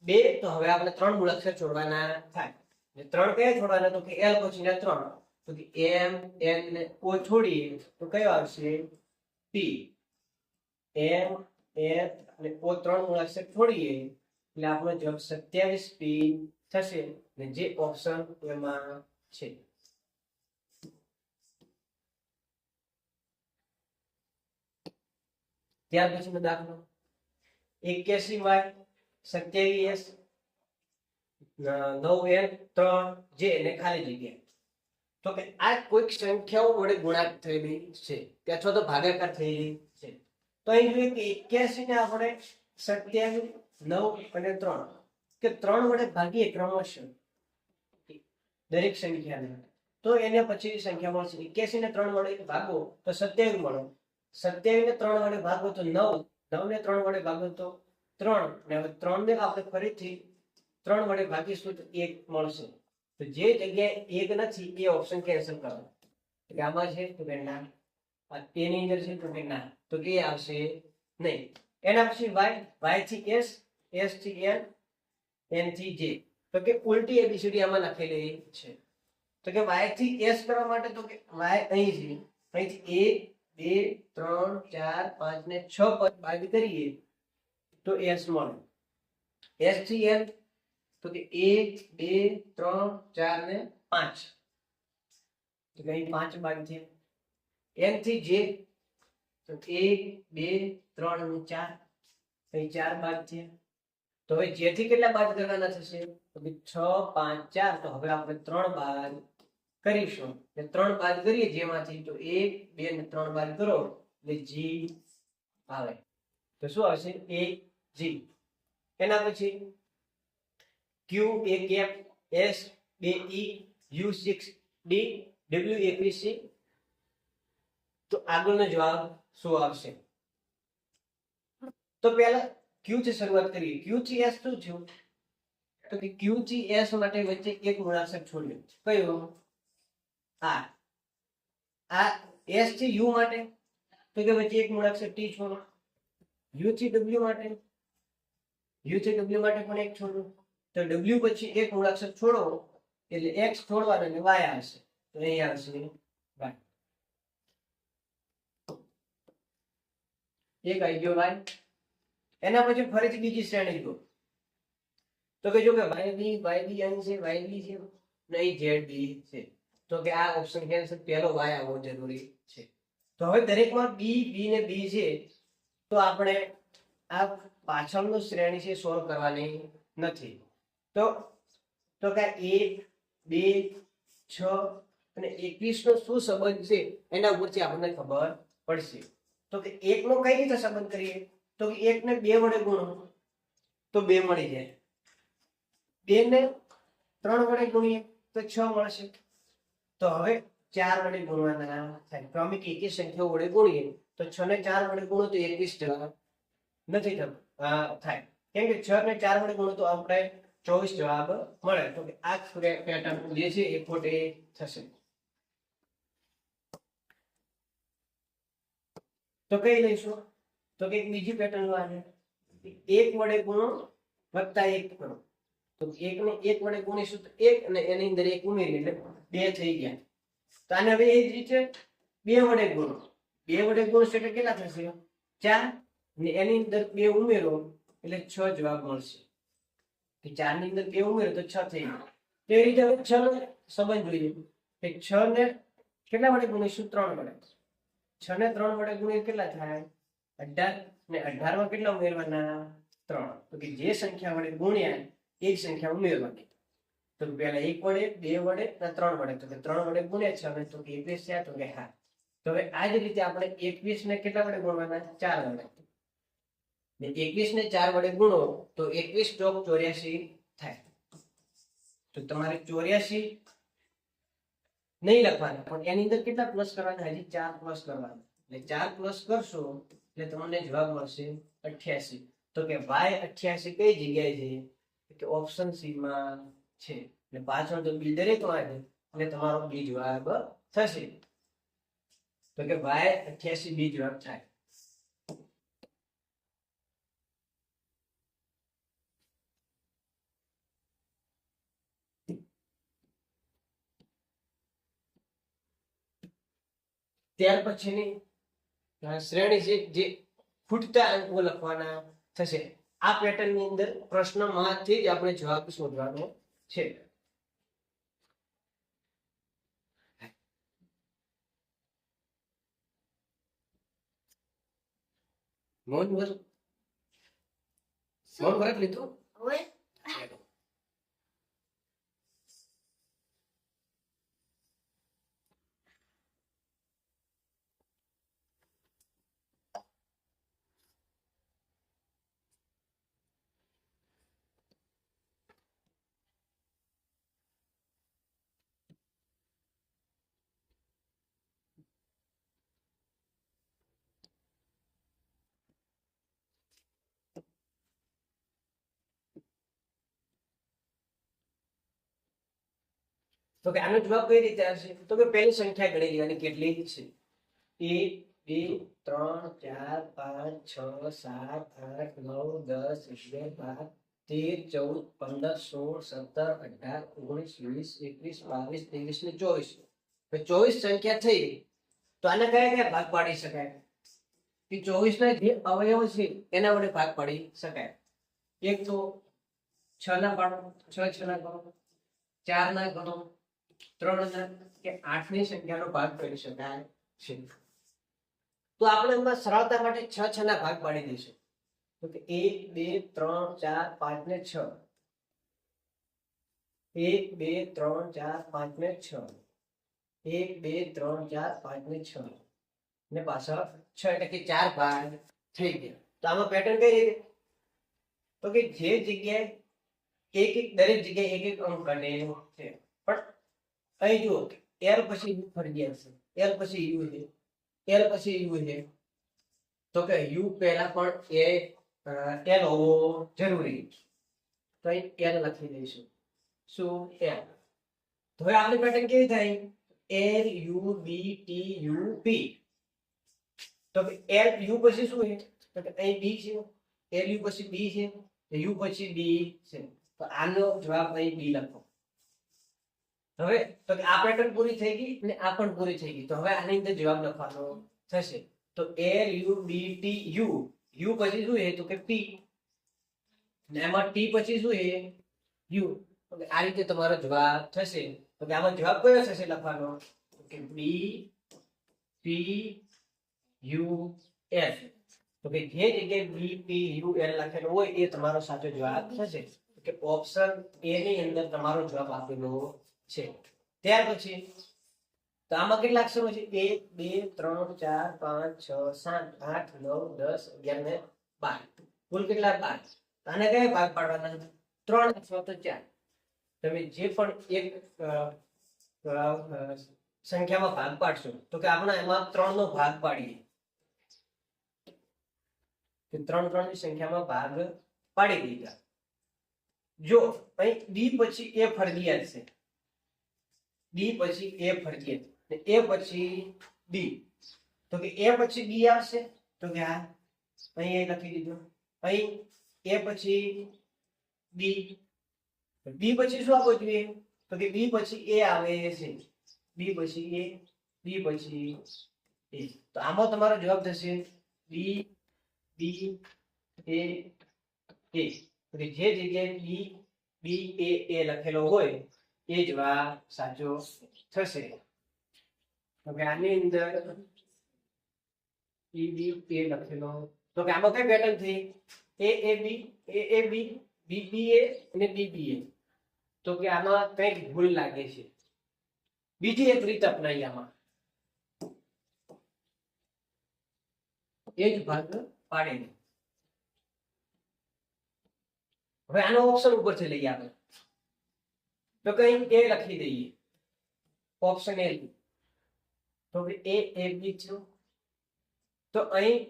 2. તો હવે આપણે 3 મૂળાક્ષર છોડવાના થાય. અને 3 કયા છોડવાના? તો કે L પછીના 3. તો કે M N ને O છોડીએ તો કયો આવશે? P. M N અને O 3 મૂળાક્ષર છોડીએ એટલે આપણો જવાબ 27P થશે. અને જે ઓપ્શન એમાં છે. ત્યાર પછીનો દાખલો 81Y 27S 9N 3J ને ખાલી જગ્યા. તો કે આ કોઈક સંખ્યાઓ વડે ગુણાકાર થયેલી છે કે અથવા તો ભાગાકાર થયેલી છે. તો અહીં જોઈએ કે 81 ને આપણે 27 9 અને 3 કે 3 વડે ભાગીએ ક્રમશઃ દરેક સંખ્યાને તો એને પછી સંખ્યા મળશે. 81 ને 3 વડે ભાગો તો 27 મળે. 27 ને 3 વડે ભાગો તો 9. 9 ને 3 વડે ભાગો તો 3. અને હવે 3 ને આપણે ફરીથી 3 વડે ભાગીશું તો 1 મળશે. તો જે જગ્યાએ 1 નથી એ ઓપ્શન કેન્સલ કરો. એટલે આમાં છે તો કે ના. આ તેની અંદર છે તો કે ના. તો કે આવશે નહીં. એના પછી y થી s, s થી n, n થી j. તો કે ઉલટી એબીસીડી આમાં લખેલી છે. તો કે y થી s કરવા માટે તો કે y અહીં છે. અહીંથી 1 2 3 4 5 ને 6 પદ બાદ કરીએ તો s મળે. s થી n તો કે 1 2 3 4 ને 5. તો કે અહીં 5 બાદ થયા. n થી j તો 1 2 3 અને 4. અહીં 4 બાદ થયા. તો હવે j થી કેટલા બાદ કરવાના થશે? તો કે 6 5 4. તો હવે આપણે 3 બાદ કરીશું. એટલે 3 બાદ કરીએ જેમાંથી તો 1 2 ને 3 બાદ કરો એટલે g આવે. તો શું આવશે? AG. એના પછી Q A cap S 2 E U 6 D W 21 C. તો આગળનો જવાબ શું આવશે? તો પહેલા Q થી શરૂઆત કરીએ. Q થી S શું થયું? તો કે Q થી S માટે વચ્ચે એક મૂળાક્ષર છોડ્યો. કયો? આ. આ S થી U માટે તો કે વચ્ચે એક મૂળાક્ષર T છોડો. U થી W માટે પણ એક છોડો. તો W પછી એક મૂળાક્ષર છોડો એટલે X છોડવાનો એટલે Y આવશે. તો અહીં આવશે Y. એક આવી ગયો Y. એના પછી ફરીથી બીજી શ્રેણી જો. તો કે જો કે YB અહીં છે, YB છે, નહીં ZB છે. તો કે આ ઓપ્શન કેન્સલ. પહેલો Y આવવો જરૂરી છે. તો હવે દરેકમાં B ને B છે. તો આપણે આ પાછળનું શ્રેણી છે સોલ્વ કરવાની નથી. તો કે 1 2 6 અને 21 નો શું સંબંધ છે એના ઉપરથી આપણને ખબર પડશે. તો કે 1 નો કઈ રીતે સંબંધ કરીએ? તો કે 1 ને 2 વડે ગુણો તો 2 મળી જાય. 2 ને 3 વડે ગુણીએ તો 6 મળશે. તો હવે 4 વડે ગુણવાના થાય. ક્રમિક એકી સંખ્યાઓ વડે ગુણીએ તો 6 ને 4 વડે ગુણો તો 21 જવાબ નથી થતો થાય. કેમ કે 6 ને 4 વડે ગુણો તો આપણે 24 જવાબ મળે. તો કે આ પેટર્ન જે છે એ ખોટી થશે. તો કઈ લઈશું? તો કે બીજી પેટર્ન વાળે 1 વડે ગુણો વત્તા 1 કરો. તો 1 ને 1 વડે ગુણીશું તો 1 અને એની અંદર 1 ઉમેરી એટલે 2 થઈ ગયા. તો આને હવે એ જ રીતે 2 વડે ગુણો. 2 2 વડે ગુણશો એટલે કેટલા થશે 4 અને એની અંદર 2 ઉમેરો એટલે 6 જવાબ મળશે કે 4 ની અંદર 2 ઉમેરો તો 6 થઈ ગયું તે રીતે હવે 6 નો સંબંધ જોઈએ કે 6 ને કેટલા વડે ગુણીશું 3 વડે 6 ને 3 વડે ગુણીએ કેટલા થાય 18 ને 18 માં કેટલા ઉમેરવાના 3 તો કે જે સંખ્યા વડે ગુણ્યા એ જ સંખ્યા ઉમેરવાની તો પહેલા 1 વડે 2 વડે અને 3 વડે તો કે 3 વડે ગુણ્યા 6 તો કે 21 થયા તો કે હા તો હવે આ જ રીતે આપણે 21 ને કેટલા વડે ગુણવાના 4 વડે ને 21 ને 4 વડે ગુણો તો 21 ચોક 84 થાય તો તમારે 84 નહીં લખવાના પણ એની અંદર કેટલા પ્લસ કરવાના હજી 4 પ્લસ કરવાના એટલે 4 પ્લસ કરશો એટલે તમને જવાબ મળશે 88 તો કે y 88 કઈ જગ્યાએ છે કે ઓપ્શન સી માં છે એટલે પાછળ તો બી દરેકમાં છે એટલે તમારો બી જવાબ થશે તો કે y 88 બી જવાબ થાય ત્યાર પછીની શ્રેણી છે જે ખૂટતા અંકો લખવાના થશે આ પેટર્ન ની અંદર પ્રશ્નમાંથી જ આપણે જવાબ શોધવાનો છે મૌન વ્રત લીધું તો કે આનો જવાબ કઈ રીતે આવશે તો કે પહેલી સંખ્યા ગણી લેવાની કેટલી છે 1 2 3 4 5 6 7 8 9 10 11 12 13 14 15 16 17 18 19 20 21 22 23 ને 24 તો 24 સંખ્યા થઈ તો આને કયા કયા ભાગ પાડી શકાય કે 24 ના જે અવયવ છે એના વડે ભાગ પાડી શકાય એક તો 6 ના પાડો 6 ના કરો 4 ના કરો 3 ના કે 8 ની સંખ્યાનો ભાગ કરી શકાય છે તો આપણે એમાં સરળતા માટે 6 ના ભાગ પાડી દઈશું તો કે 1 2 3 4 5 ને 6 1 2 3 4 5 ને 6 1 2 3 4 5 ને 6 ને પાછળ 6 એટલે કે 4 ભાગ થઈ ગયા તો આમાં પેટર્ન કઈ રીતે તો કે જે જગ્યાએ એક એક દરેક જગ્યાએ એક એક અંક કાઢે છે પણ અહીં જુઓ એલ પછી યુ ફરજિયાત છે એલ પછી યુ છે એલ પછી યુ છે તો કે યુ પહેલા પણ એલ હોવો જરૂરી તો અહીં એલ લખી દઈશું શું એલ તો હવે આપણી પેટર્ન કેવી થાય L U B T U P તો કે એલ યુ પછી શું છે તો કે અહીં બી છે એલ યુ પછી બી છે યુ પછી બી છે તો આનો જવાબ અહીં બી લખો હવે તો કે આ પેટર્ન પૂરી થઈ ગઈ અને આ પણ પૂરી થઈ ગઈ તો હવે આની અંદર જવાબ લખવાનો થશે તો L U B T U U પછી શું છે તો કે પી ને એમાં ટી પછી શું છે યુ તો કે આ રીતે તમારો જવાબ થશે તો કે આમાં જવાબ કયો થશે લખવાનો તો કે બી પી યુ એલ તો કે જે જગ્યાએ બી પી યુ એલ લખેલો હોય એ તમારો સાચો જવાબ થશે કે ઓપ્શન એ ની અંદર તમારો જવાબ આપેલો છે ત્યાર પછી તો આમાં કેટલા અક્ષરો છે 1 2 3 4 5 6 7 8 9 10 11 ને 12 કુલ કેટલા 12 આને કયા ભાગ પાડવાના 3 અથવા તો 4 તમે જે પણ એક સંખ્યામાં ભાગ પાડશો તો કે આપણે એમાં 3 નો ભાગ પાડીએ કે 3 ની સંખ્યામાં ભાગ પાડી દીધા જો અહીં બી પછી એ ફરજિયાત છે બી પછી એ ફરજિયાત ને એ પછી બી તો કે એ પછી બી આવશે તો કે આ અહીં લખી દીધું અહીં એ પછી બી બી પછી શું આવવું જોઈએ તો કે બી પછી એ આવે છે બી પછી એ બી પછી એ. તો આમાં તમારો જવાબ થશે બી બી એ એ. જે જગ્યાએ બી બી એ લખેલો હોય એ જવાબ સાચો થશે. તો કે આની અંદર બી બી એ લખેલો, તો કે આમાં કઈ પેટર્ન થઈ એ બી બી બી એ અને બી બી એ. તો કે આમાં કઈક ભૂલ લાગે છે. બીજી એક રીત અપનાવી આમાં, એ જ ભાગ પાડીને. હવે આનો ઓપ્શન ઉપરથી લઈએ આપણે, તો કઈ એ લખી દઈએ ઓપ્શન એ. તો કે એ બી છે, તો અહીં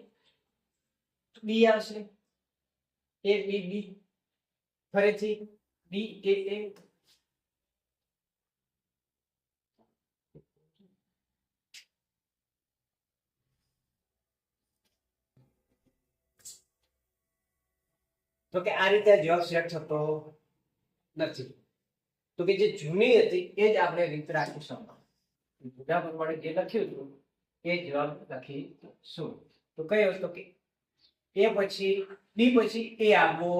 બી આવશે, એ બી બી, ફરીથી બી એ. તો કે આ રીતે જવાબ સેટ થતો નથી. તો કે જે જૂની હતી એ જ આપણે રીત રાખીશું. જુદા પ્રમાણે જે લખ્યું હતું એ જવાબ લખીશું. તો કઈ વસ્તુ કે એ પછી બી પછી એ આવવો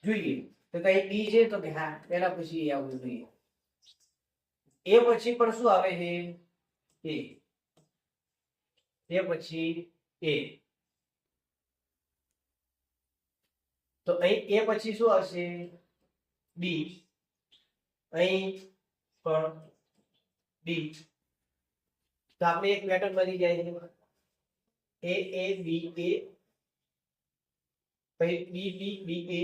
જોઈએ. તો કઈ બી છે, તો કે હા એના પછી એ આવવું જોઈએ. એ પછી પણ શું આવે છે એ પછી એ. તો અહીં એ પછી શું આવશે બી, અહીં પણ બી. તો આપણે એક પેટર્ન બની જાય છે એ બી એ, પછી બી બી બી એ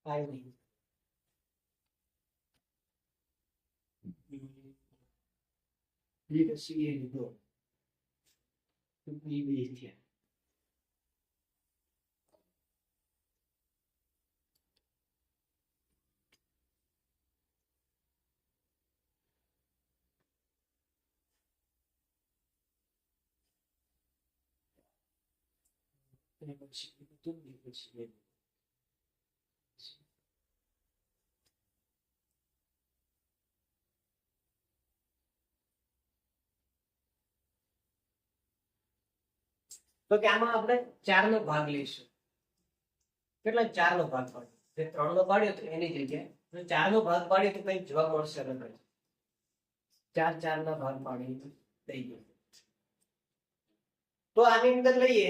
આવી બી પછી એ લીધો બી બી થયા. પછી તો કે આમાં આપણે 4 નો ભાગ લઈશું. કેટલા 4 નો ભાગ પાડ્યો? જે 3 નો પાડ્યો તો એની જગ્યાએ 4 નો ભાગ પાડ્યો તો કઈ જવાબ મળશે અલગ જ. 4 ના ભાગ પાડી દઈએ. તો આની અંદર લઈએ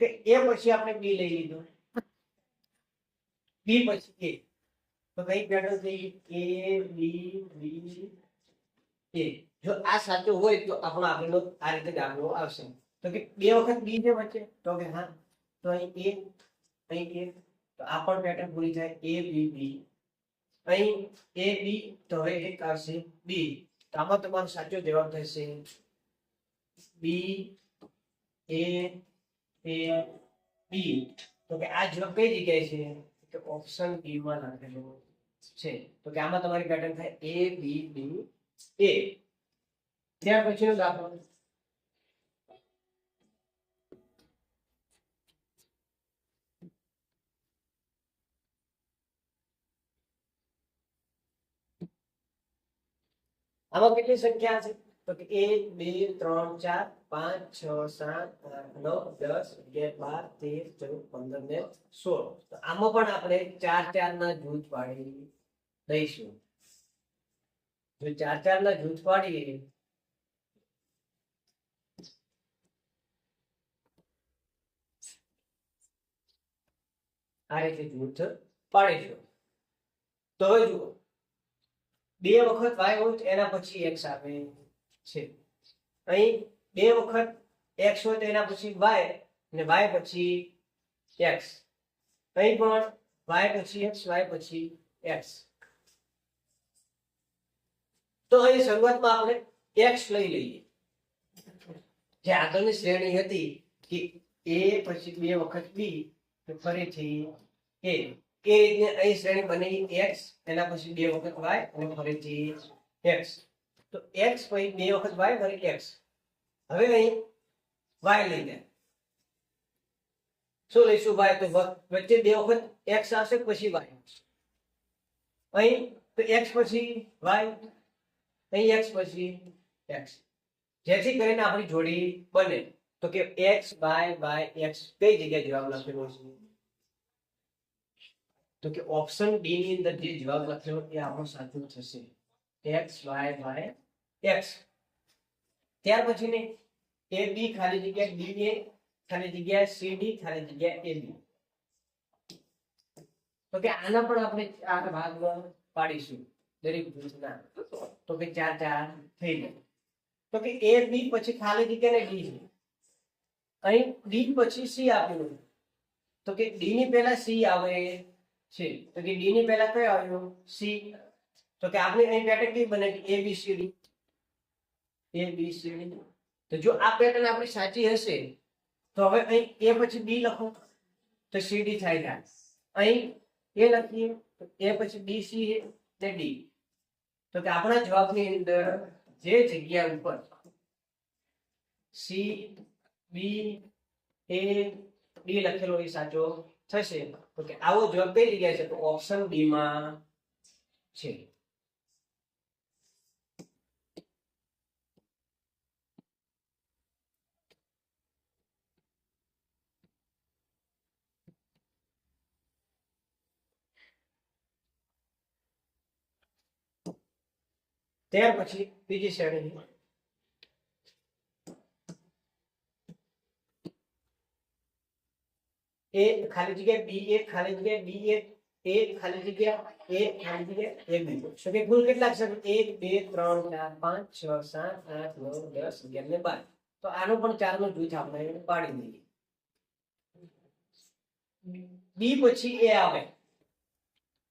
કે એ પછી આપણે બી લઈ લીધું, બી પછી એ. તો કઈ પેટર્ન થઈ એ બી બી એ. જો આ સાચું હોય તો આપણો આગળનો આ રીતે દાખલો આવશે. તો કે બે વખત બી છે વચ્ચે, તો કે હા. તો અહીં એ, અહીં એ, તો આ પણ પેટર્ન પૂરી થાય એ બી બી. અહીં એ બી, તો હવે એક આવશે બી. તો આમાં તમારો સાચો જવાબ થશે બી એ બી. તો કે આ જવાબ કઈ જગ્યાએ છે? તો ઓપ્શન બી માં લખેલો છે. તો કે આમાં તમારી પેટર્ન થાય એ બી બી એ. ત્યાર પછીનો દાખલો, આમાં કેટલી સંખ્યા છે? તો કે 1 2 3 4 5 6 7 8 9 10 11 12 13 14 15 ને 16. તો આમાં પણ આપણે 4 ના જૂથ પાડી દઈશું. જો 4 ના જૂથ પાડીએ આ રીતે જૂથ પાડીશું. તો હવે જુઓ, 2 વખત y હોય તો એના પછી x આવે છે. અહીં 2 વખત x હોય તો એના પછી y, અને y પછી x. અહીં પણ y પછી x, y પછી x. તો અહીં શરૂઆતમાં આપણે x લઈ લઈએ. જે આગળની શ્રેણી હતી કે a પછી 2 વખત b, તો ફરીથી a. એ રીતે અહીં શ્રેણી બની x, એના પછી 2 વખત y, અને ફરીથી x. તો x પછી 2 વખત y, ફરી x. હવે અહીં y લઈને શું લઈશું? y. તો વચ્ચે 2 વખત x આવશે, પછી y. અહીં તો x પછી y, અહીં x પછી x. જેથી કરીને આપણી જોડી બને. તો કે x y x કઈ જગ્યાએ જવાબ લખેલો છે? તો કે ઓપ્શન ડી ની અંદર જે જવાબ લખેલો એ આપણો સાચો થશે. x y x. ત્યાર પછી ને a b ખાલી જગ્યા d a ખાલી જગ્યા c d ખાલી જગ્યા a b. તો કે આના પણ આપણે ચાર ભાગ પાડીશું દરેક જૂથના. તો કે 4 4 થઈ જાય. તો કે a b પછી ખાલી જગ્યા ને d છે. અહીં d પછી c આપેલું. તો કે d ની પહેલા c આવે છે. તો કે d ની પહેલા કયો આવ્યો? c. તો કે આપણે અહીં પેટર્ન કેવી બને? a b c d a b c d. તો જો આ પેટર્ન આપણી સાચી હશે તો હવે અહીં a પછી b લખો તો c d થાય જાય. અહીં a લખીએ તો a પછી b c ને d. તો કે આપણા જવાબની અંદર જે જગ્યા ઉપર c b a d લખેલો એ સાચો થશે. તો કે આવો જવાબ કઈ જગ્યાએ છે? તો ઓપ્શન ડી માં છે. ત્યાર પછી બીજી શ્રેણી a ખાલી જગ્યા b a ખાલી જગ્યા d a a ખાલી જગ્યા a ખાલી જગ્યા a b. તો કે કુલ કેટલા છે? 1 2 3 4 5 6 7 8 9 10 11 ને 12. તો આનો પણ 4 નો જૂથ આપણે પાડી દઈએ. b પછી a આવે.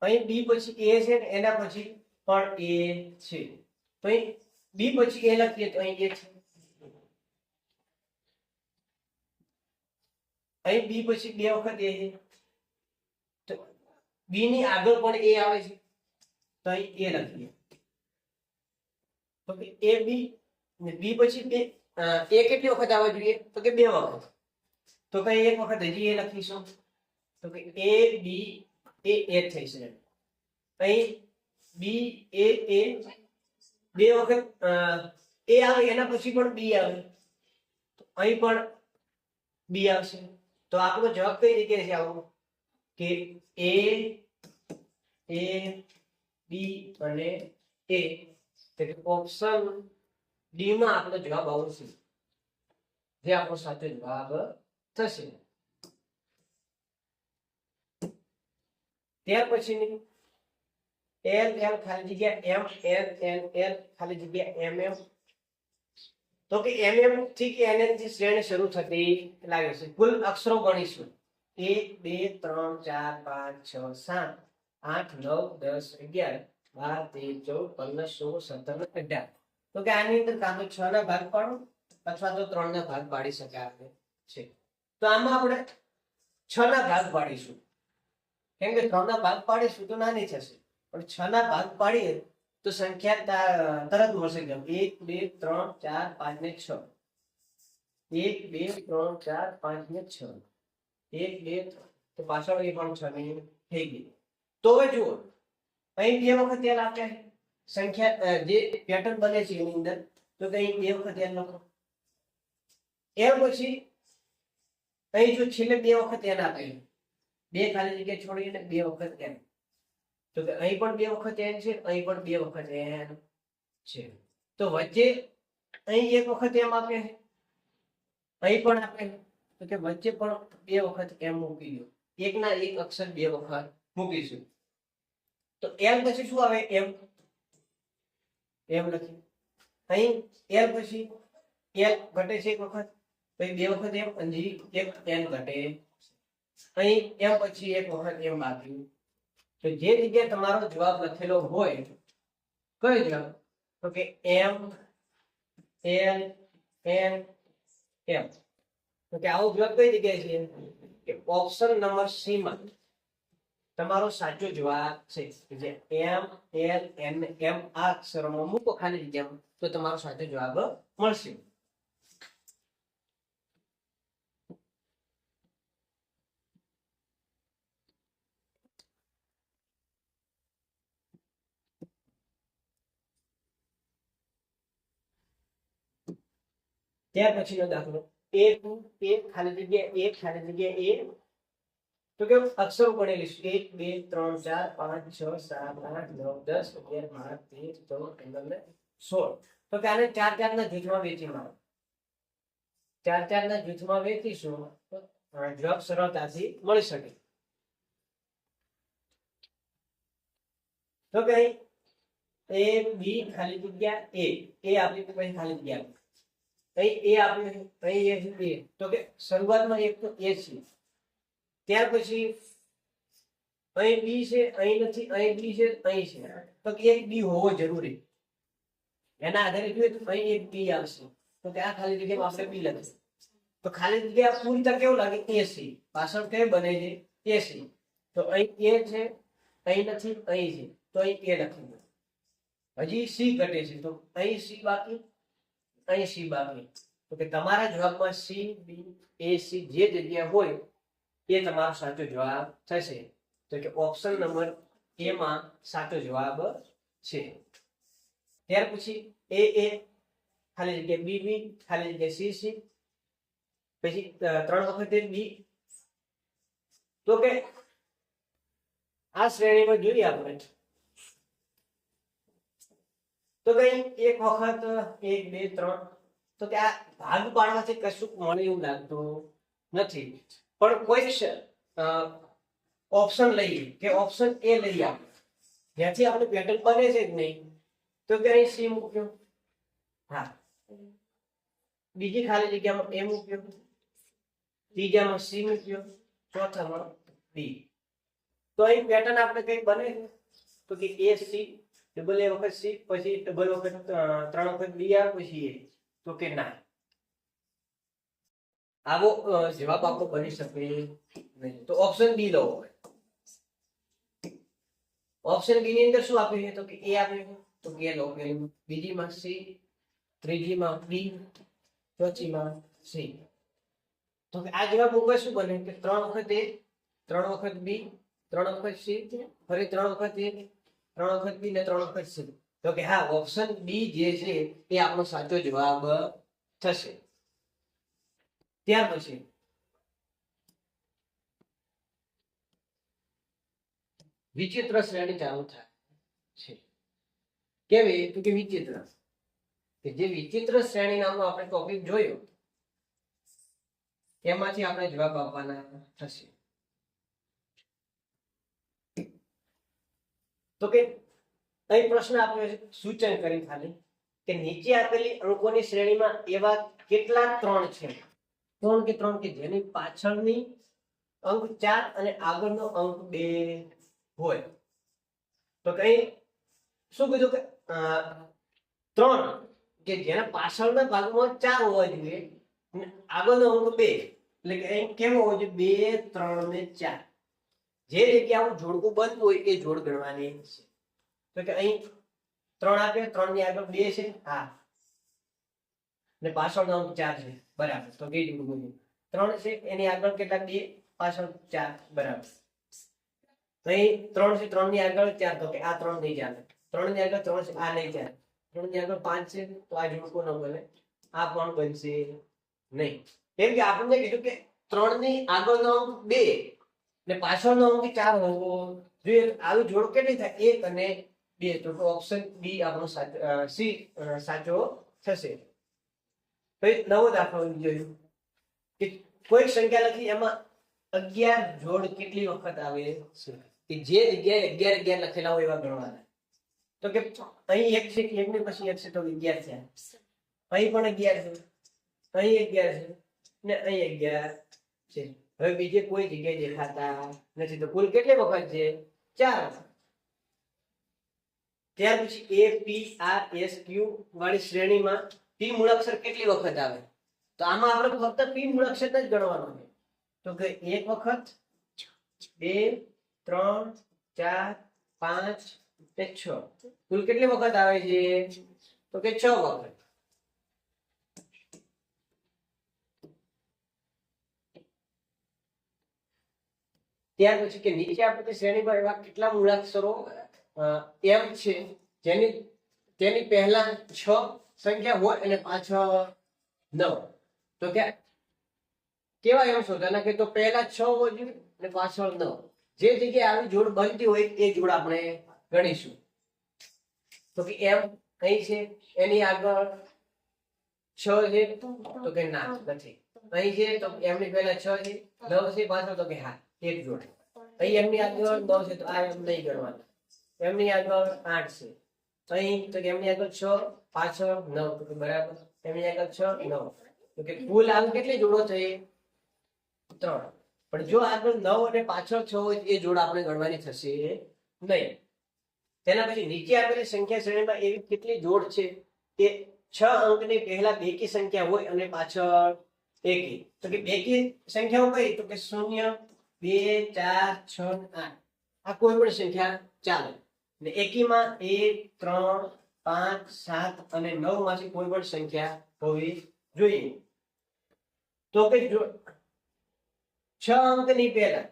અહીં b પછી a છે ને એના પછી પણ a છે. તો અહીં b પછી a લખીએ તો અહીં a છે. અહીં b પછી બે વખત a છે. તો b ની આગળ પણ a આવે છે. તો અહીં a લખીએ. તો કે a b ને b પછી બે a કેટલી વખત આવવા જોઈએ? તો કે બે વખત. તો કઈ એક વખત હજી a લખીશું. તો કે a b a થઈ છે. અહીં b a બે વખત a આવે એના પછી પણ b આવે. તો અહીં પણ b આવશે. તો આપણો જવાબ કઈ જગ્યાએ છે આવો? કે a b અને a. તો ઓપ્શન ડી માં આપણો જવાબ આવશે જે આપણો સાચો જવાબ થશે. ત્યાર પછીની l l ખાલી જગ્યા m n n l ખાલી જગ્યા mm. તો કે mm થી કે nn થી શ્રેણી શરૂ થતી લાગે છે. કુલ અક્ષરો ગણીશું 1 2 3 4 5 6 7 8 9 10 11 12 13 14 15 16 17 18. તો કે આની અંદર કાં તો 6 ના ભાગ પાડો અથવા તો 3 ના ભાગ પાડી શકાય છે. તો આમાં આપણે 6 ના ભાગ પાડીશું. કેમ કે 3 ના ભાગ પાડીશું તો નાની થશે. પણ 6 ના ભાગ પાડીએ તો સંખ્યા તરત મળશે. 1 2 3 4 5 ને 6. 1 2 3 4 5 ને 6. 1 2 તો પાછળ એ પણ 6 ની થઈ ગઈ. તો હવે જુઓ અહીં બે વખત l આપ્યા છે. સંખ્યા જે પેટર્ન બને છે એની અંદર. તો અહીં બે વખત l લખો. l પછી અહીં જો છેલ્લે બે વખત n આપે બે ખાલી જગ્યા છોડીને બે વખત n. તો કે અહીં પણ બે વખત n છે, અહીં પણ બે વખત n છે. તો વચ્ચે અહીં એક વખત m આપે છે, અહીં પણ આપે છે. તો કે વચ્ચે પણ બે વખત m મૂકી દો. એકના એક અક્ષર બે વખત મૂકીશું. તો l પછી શું આવે? m લખી. અહીં l પછી l ઘટે છે એક વખત, પછી બે વખત m અને એક n ઘટે. અહીં m પછી એક વખત m બાકી. તો જે જગ્યાએ તમારો જવાબ લખેલો હોય કયો જવાબ? તો કે m n n m. તો કે આવો જવાબ કઈ જગ્યાએ છે? કે ઓપ્શન નંબર સી માં તમારો સાચો જવાબ છે. જે m n n m આ અક્ષરોમાં મૂકો ખાલી જગ્યામાં તો તમારો સાચો જવાબ મળશે. ત્યાર પછીનો દાખલો A2 A ખાલી જગ્યા A ખાલી જગ્યા A તો કે અક્ષરો ગણી લઈશું 1 2 3 4 5 6 7 8 9 10 11 12 13 14 15 16 તો કે આને 4 4 ના જૂથમાં વેચી મારો 4 4 ના જૂથમાં વેચીશું તો જવાબ સરળતાથી મળી શકે તો કે A B ખાલી જગ્યા A આપણી પાસે ખાલી જગ્યા અહીં A આપ્યું અહીં A તો કે શરૂઆતમાં એક તો A છે ત્યાર પછી અહીં B છે અહીં નથી અહીં B છે અહીં છે તો કે એક B હોવો જરૂરી એના આધારે જોઈએ તો અહીં એક B આવશે તો કે આ ખાલી જગ્યામાં આપણે B લખીશું તો ખાલી જગ્યા પૂરી તક કેવું લાગે AC પાછળ કે બને છે AC તો અહીં A છે અહીં નથી અહીં છે તો અહીં A લખી દો હજી C ઘટે છે તો અહીં C બાકી અહીં C બાકી તો કે તમારા જવાબમાં C B A C જે જગ્યા હોય એ તમારો સાચો જવાબ થશે તો કે ઓપ્શન નંબર A માં સાચો જવાબ છે ત્યાર પછી A ખાલી જગ્યા B ખાલી જગ્યા C પછી 3 વખત B તો કે આ શ્રેણીમાં જોઈએ આપણે તો કઈ એક વખત 1 2 3 તો કે આ ભાગ પાડવાથી કશું મને એવું લાગતું નથી પણ કોઈ ઓપ્શન લઈએ કે ઓપ્શન A લઈએ આપણે જ્યાંથી આપણે પેટર્ન બને છે જ નહીં તો કે અહીં C મૂક્યો હા બીજી ખાલી જગ્યામાં A મૂક્યો ત્રીજામાં C મૂક્યો ચોથામાં B તો અહીં પેટર્ન આપણે કઈ બને તો કે A C ડબલ A વખત C પછી ડબલ વખત 3 વખત B આવે પછી A તો કે ના આવો જવાબ આપણો બની શકે નહીં તો ઓપ્શન B લો ઓપ્શન B ની અંદર શું આપ્યું છે તો કે A આપ્યું તો કે લો બીજીમાં C ત્રીજીમાં B ચોથીમાં C તો કે આ જવાબ ઉપર શું બને કે 3 વખત A 3 વખત B 3 વખત C ફરી 3 વખત A 3 વખત B ને 3 વખત C તો કે હા ઓપ્શન B જે છે એ આપણો સાચો જવાબ થશે ત્યાર પછી વિચિત્ર શ્રેણી ચાલુ થાય છે કેવી તો કે વિચિત્ર કે જે વિચિત્ર શ્રેણી નામનો આપણે ટોપિક જોયો એમાંથી આપણે જવાબ આપવાના થશે તો કે અહીં પ્રશ્ન આપ્યો છે સૂચન કરી ખાલી કે નીચે આપેલી અંકોની શ્રેણીમાં એવા કેટલા 3 છે 3 કે 3 કે જેની પાછળની અંક 4 અને આગળનો અંક 2 હોય તો કઈ શું કીધું કે 3 કે જેના પાછળના ભાગમાં 4 હોવા જોઈએ અને આગળનો અંક 2 એટલે કે અહીં કેવો હોય છે 2 3 ને 4 જે જગ્યાનું જોડકું બનતું હોય એ જોડ ગણવાની છે તો કે અહીં 3 આપે 3 ની આગળ 2 છે હા ને પાછળનો અંક 4 છે બરાબર તો કે જોડકું 3 છે એની આગળ કેટલા 2 પાછળ 4 બરાબર તો અહીં 3 છે 3 ની આગળ 4 તો કે આ 3 નહીં ચાલે 3 ની આગળ 3 છે આ નહીં ચાલે 3 ની આગળ 5 છે તો આ જોડકું ન બને આ પણ બનશે નહીં કેમ કે આપણને કીધું કે 3 ની આગળનો અંક 2 ને પાછળનો અંક 4 હોવો જોઈએ આવું જોડ કેટલી થાય 1 અને 2 તો ઓપ્શન B આપણો સાચો થશે તો નવો દાખલો જોયું કે કોઈ સંખ્યા લખી એમાં 11 જોડ કેટલી વખત આવે છે કે જે જગ્યાએ 11 11 લખેલા હોય એવા ગણવાના તો કે અહીં 1 છે 1 ની પછી 1 છે તો 11 છે અહીં પણ 11 છે અહીં 11 છે ને અહીં 11 છે હવે બીજે કોઈ જગ્યાએ દેખાતા નથી તો કુલ કેટલી વખત છે 4 ત્યાર પછી A P R S Q વાળી શ્રેણીમાં P મૂળાક્ષર કેટલી વખત આવે તો આમાં આપણે ફક્ત P મૂળાક્ષર જ ગણવાનો છે તો કે 1 વખત 2 3 4 5 ને 6 કુલ કેટલી વખત આવે છે તો કે 6 વખત ત્યાર પછી કે નીચે આપેલી શ્રેણીમાં એવા કેટલા મૂળાક્ષરો એમ છે તેની પહેલા 6 સંખ્યા હોય અને પાછળ 9 તો કે કેવા એમ શોધવાના કે તો પહેલા 6 હોવો જોઈએ અને પાછળ 9 જે જગ્યાએ આવી જોડ બનતી હોય એ જોડ આપણે ગણીશું તો કે એમ અહીં છે એની આગળ 6 છે તો કે ના નથી અહીં છે તો એમની પહેલા 6 છે 9 છે પાછળ તો કે હા એક જોડ અહીં એમની આગળ 9 છે તો આ એમ નહીં ગણવાના એમની આગળ 8 છે અહીં તો કે એમની આગળ 6 પાછળ 9 તો કે બરાબર એમની આગળ 6 9 તો કે કુલ આમ કેટલી જોડો થઈ 3 પણ જો આગળ 9 અને પાછળ 6 હોય એ જોડ આપણે ગણવાની થશે નહીં તેના પછી નીચે આપેલી સંખ્યા શ્રેણીમાં એવી કેટલી જોડ છે કે 6 અંકની પહેલા બેકી સંખ્યા હોય અને પાછળ એકી તો કે બેકી સંખ્યાઓ કઈ તો કે 0 2 4 6 8 આ કોઈ પણ સંખ્યા ચાલે અને એકીમાં 1 3 5 7 અને 9 માંથી કોઈ પણ સંખ્યા હોવી જોઈએ તો કે જો 6 અંકની પહેલા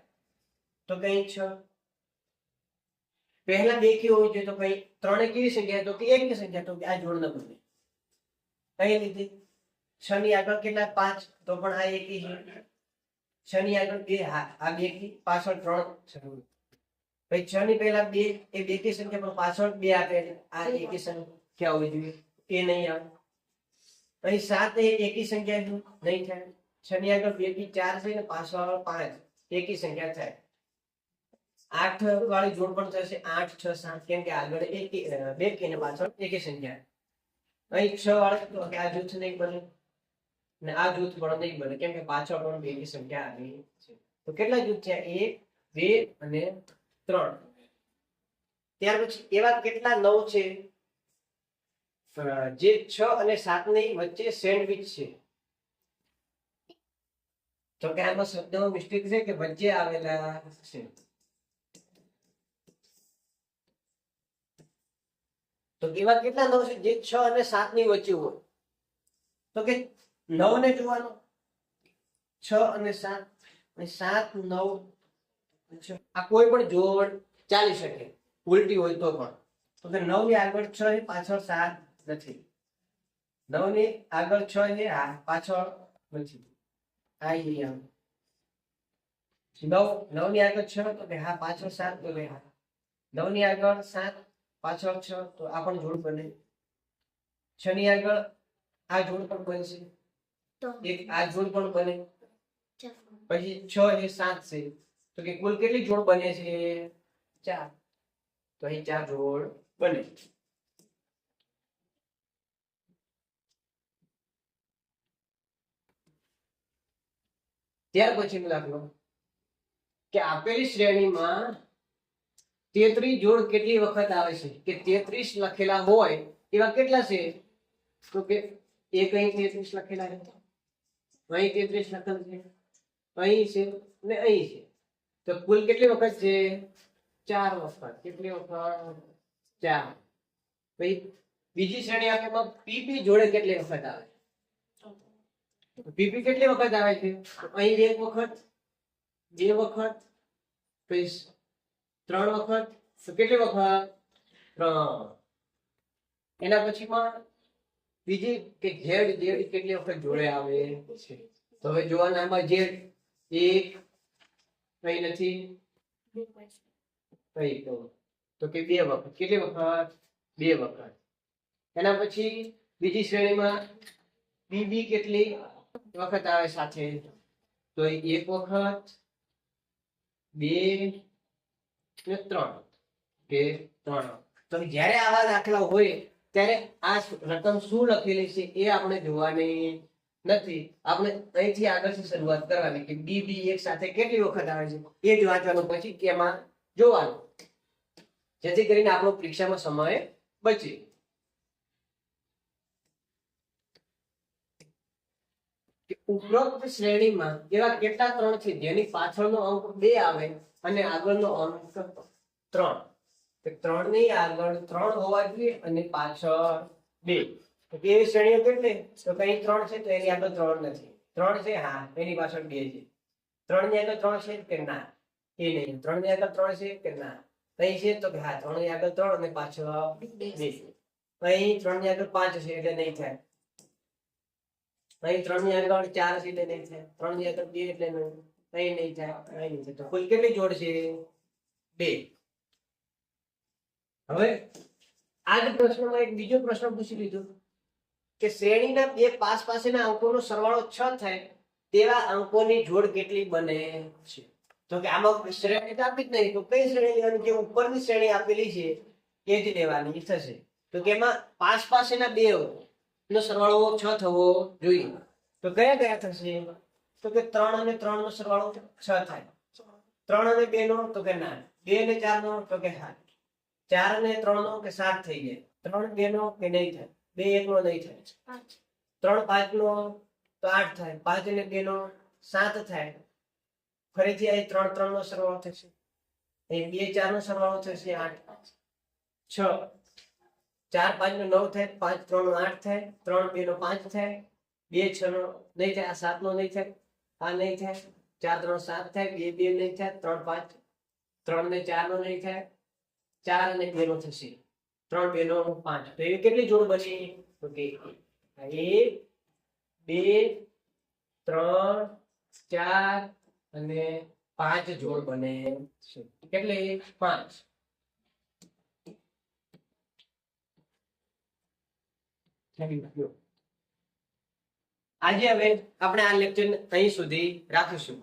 તો કઈ 6 પહેલા બેકી હોવી જોઈએ તો કઈ 3 કેવી સંખ્યા તો કે એકની સંખ્યા તો કે આ જોડ ન બને કઈ રીતે 6 ની આગળ કેટલા 5 તો પણ આ એકી છે 6 ની આગળ 2 હા આ બેકી પાછળ 3 છે ભાઈ 6 ની પહેલા 2 એ બેકી સંખ્યા પણ પાછળ 2 આપે આ એકી સંખ્યા હોવી જોઈએ એ નહીં આવે અહીં 7 એ એકી સંખ્યા નહીં થાય 6 ની આગળ 2 થી 4 છે ને પાછળ 5 એકી સંખ્યા થાય 8 વાળી જોડ પણ થશે 8 6 7 કેમ કે આગળ એકી બેકી ને પાછળ એકી સંખ્યા અહીં 6 વાળી તો આ જૂથ નહીં બને ને આ જૂથ પણ નહીં બને કેમ કે પાછળ પણ બેકી સંખ્યા આવી છે તો કેટલા જૂથ થયા 1 2 અને 3 ત્યાર પછી એવા કેટલા 9 છે જે 6 અને 7 ની વચ્ચે સેન્ડવિચ છે તો કે આમાં શબ્દમાં મિસ્ટેક છે કે વચ્ચે આવેલા છે તો એવા કેટલા 9 છે જે 6 અને 7 ની વચ્ચે હોય તો કે 9 ને જોવાનો 6 અને 7 અને 7 9 આ કોઈ પણ જોડ ચાલી શકે ઉલટી હોય તો પણ તો કે 9 ની આગળ 6 છે પાછળ 7 નથી 9 ની આગળ 6 છે હા પાછળ નથી આ અહીંયા 9 ની આગળ 6 તો કે હા પાછળ 7 તો કે હા 9 ની આગળ 7 પાછળ 6 તો આ પણ જોડ બને 6 ની આગળ આ જોડ પણ બનશે એક આ જોડ પણ બને પછી 6 એ 7 છે તો કે કુલ કેટલી જોડ બને છે 4 તો અહીં 4 જોડ બને ત્યાર પછી દાખલો કે આપેલી શ્રેણીમાં 33 જોડ કેટલી વખત આવે છે કે 33 લખેલા હોય એવા કેટલા છે તો કે એક અહીં 33 લખેલા છે અહીં 33 લખેલ છે અહીં છે ને અહીં છે તો કુલ કેટલી વખત છે 4 વખત કેટલી વખત 4 ભાઈ બીજી શ્રેણી આપેમાં પીપી જોડે કેટલી વખત આવે પીપી કેટલી વખત આવે છે અહીં એક વખત બે વખત પછી 3 વખત તો કેટલી વખત 3 એના પછીમાં બીજી કે ઝેડ કેટલી વખત જોડે આવે છે તો હવે જોવાના આમાં ઝેડ એક કઈ નથી કઈ તો કે બે વખત કેટલી વખત બે વખત એના પછી બીજી શ્રેણીમાં બીબી કેટલી વખત આવે સાથે તો એક વખત બે ને 3 કે 3 તો જ્યારે આવા દાખલા હોય ત્યારે આ રકમ શું લખેલી છે એ આપણે જોવાની નથી આપણે અહીંથી આગળથી શરૂઆત કરવાની કે બીબી એક સાથે કેટલી વખત આવે છે એ જ વાંચવાનું પછી કેમાં જોવાનું જેથી કરીને આપણો પરીક્ષામાં સમય બચે ઉપરોક્ત શ્રેણીમાં એવા કેટલા 3 છે જેની પાછળનો અંક 2 આવે અને આગળનો અંક 3 તો 3 ની આગળ 3 હોવા જોઈએ અને પાછળ 2 તો એવી શ્રેણીઓ કેટલી તો કઈ 3 છે તો એની આગળ 3 નથી 3 છે હા એની પાછળ 2 છે 3 ની આગળ 3 છે કે ના એ નહીં 3 ની આગળ 3 છે કે ના અહીં છે તો કે હા 3 ની આગળ 3 અને પાછળ 2 અહીં 3 ની આગળ 5 છે એટલે નહીં થાય અહીં 3 ની આગળ 4 છે એટલે નહીં થાય, 3 ની આગળ 2 એટલે નહીં, અહીં નહીં થાય, અહીં નહીં થાય. તો કુલ કેટલી જોડ છે? 2. હવે આ જ પ્રશ્નમાં એક બીજો પ્રશ્ન પૂછી લીધો કે શ્રેણીના બે પાસ પાસેના અંકોનો સરવાળો 6 થાય તેવા અંકોની જોડ કેટલી બને છે? તો કે આમાં શ્રેણી તો આપી જ નહીં, તો કઈ શ્રેણી લેવાની? જે ઉપરની શ્રેણી આપેલી છે એ જ લેવાની થશે. તો કે એમાં પાસ પાસેના બે નો સરવાળો 6 થવો જોઈએ. તો કયા કયા થશે? તો કે 3 અને 3 નો સરવાળો 6 થાય. 3 અને 2 નો તો કે ના. 2 અને 4 નો તો કે 7. 4 અને 3 નો કે 7 થઈ જાય. 3 2 નો કે નહીં થાય. 2 1 નો નહીં થાય. 3 5 નો તો 8 થાય. 5 અને 2 નો 7 થાય. ફરીથી અહીં 3 3 નો સરવાળો થશે. અહીં 2 4 નો સરવાળો થશે 8. 6 4 5 નો 9 થાય. 5 3 નો 8 થાય. 3 2 નો 5 થાય. 2 6 નો નહીં થાય. આ 7 નો નહીં થાય. આ નહીં થાય. 4 3 7 થાય. 2 2 નહીં થાય. 3 5 3 ને 4 નો નહીં થાય. 4 અને 2 નો થશે. 3 2 નો 5. તો એવી કેટલી જોડ બની? તો કે 1 2 3 4 અને 5 જોડ બને છે. કેટલી? 5. આજે હવે આપણે આ લેક્ચર અહીં સુધી રાખીશું.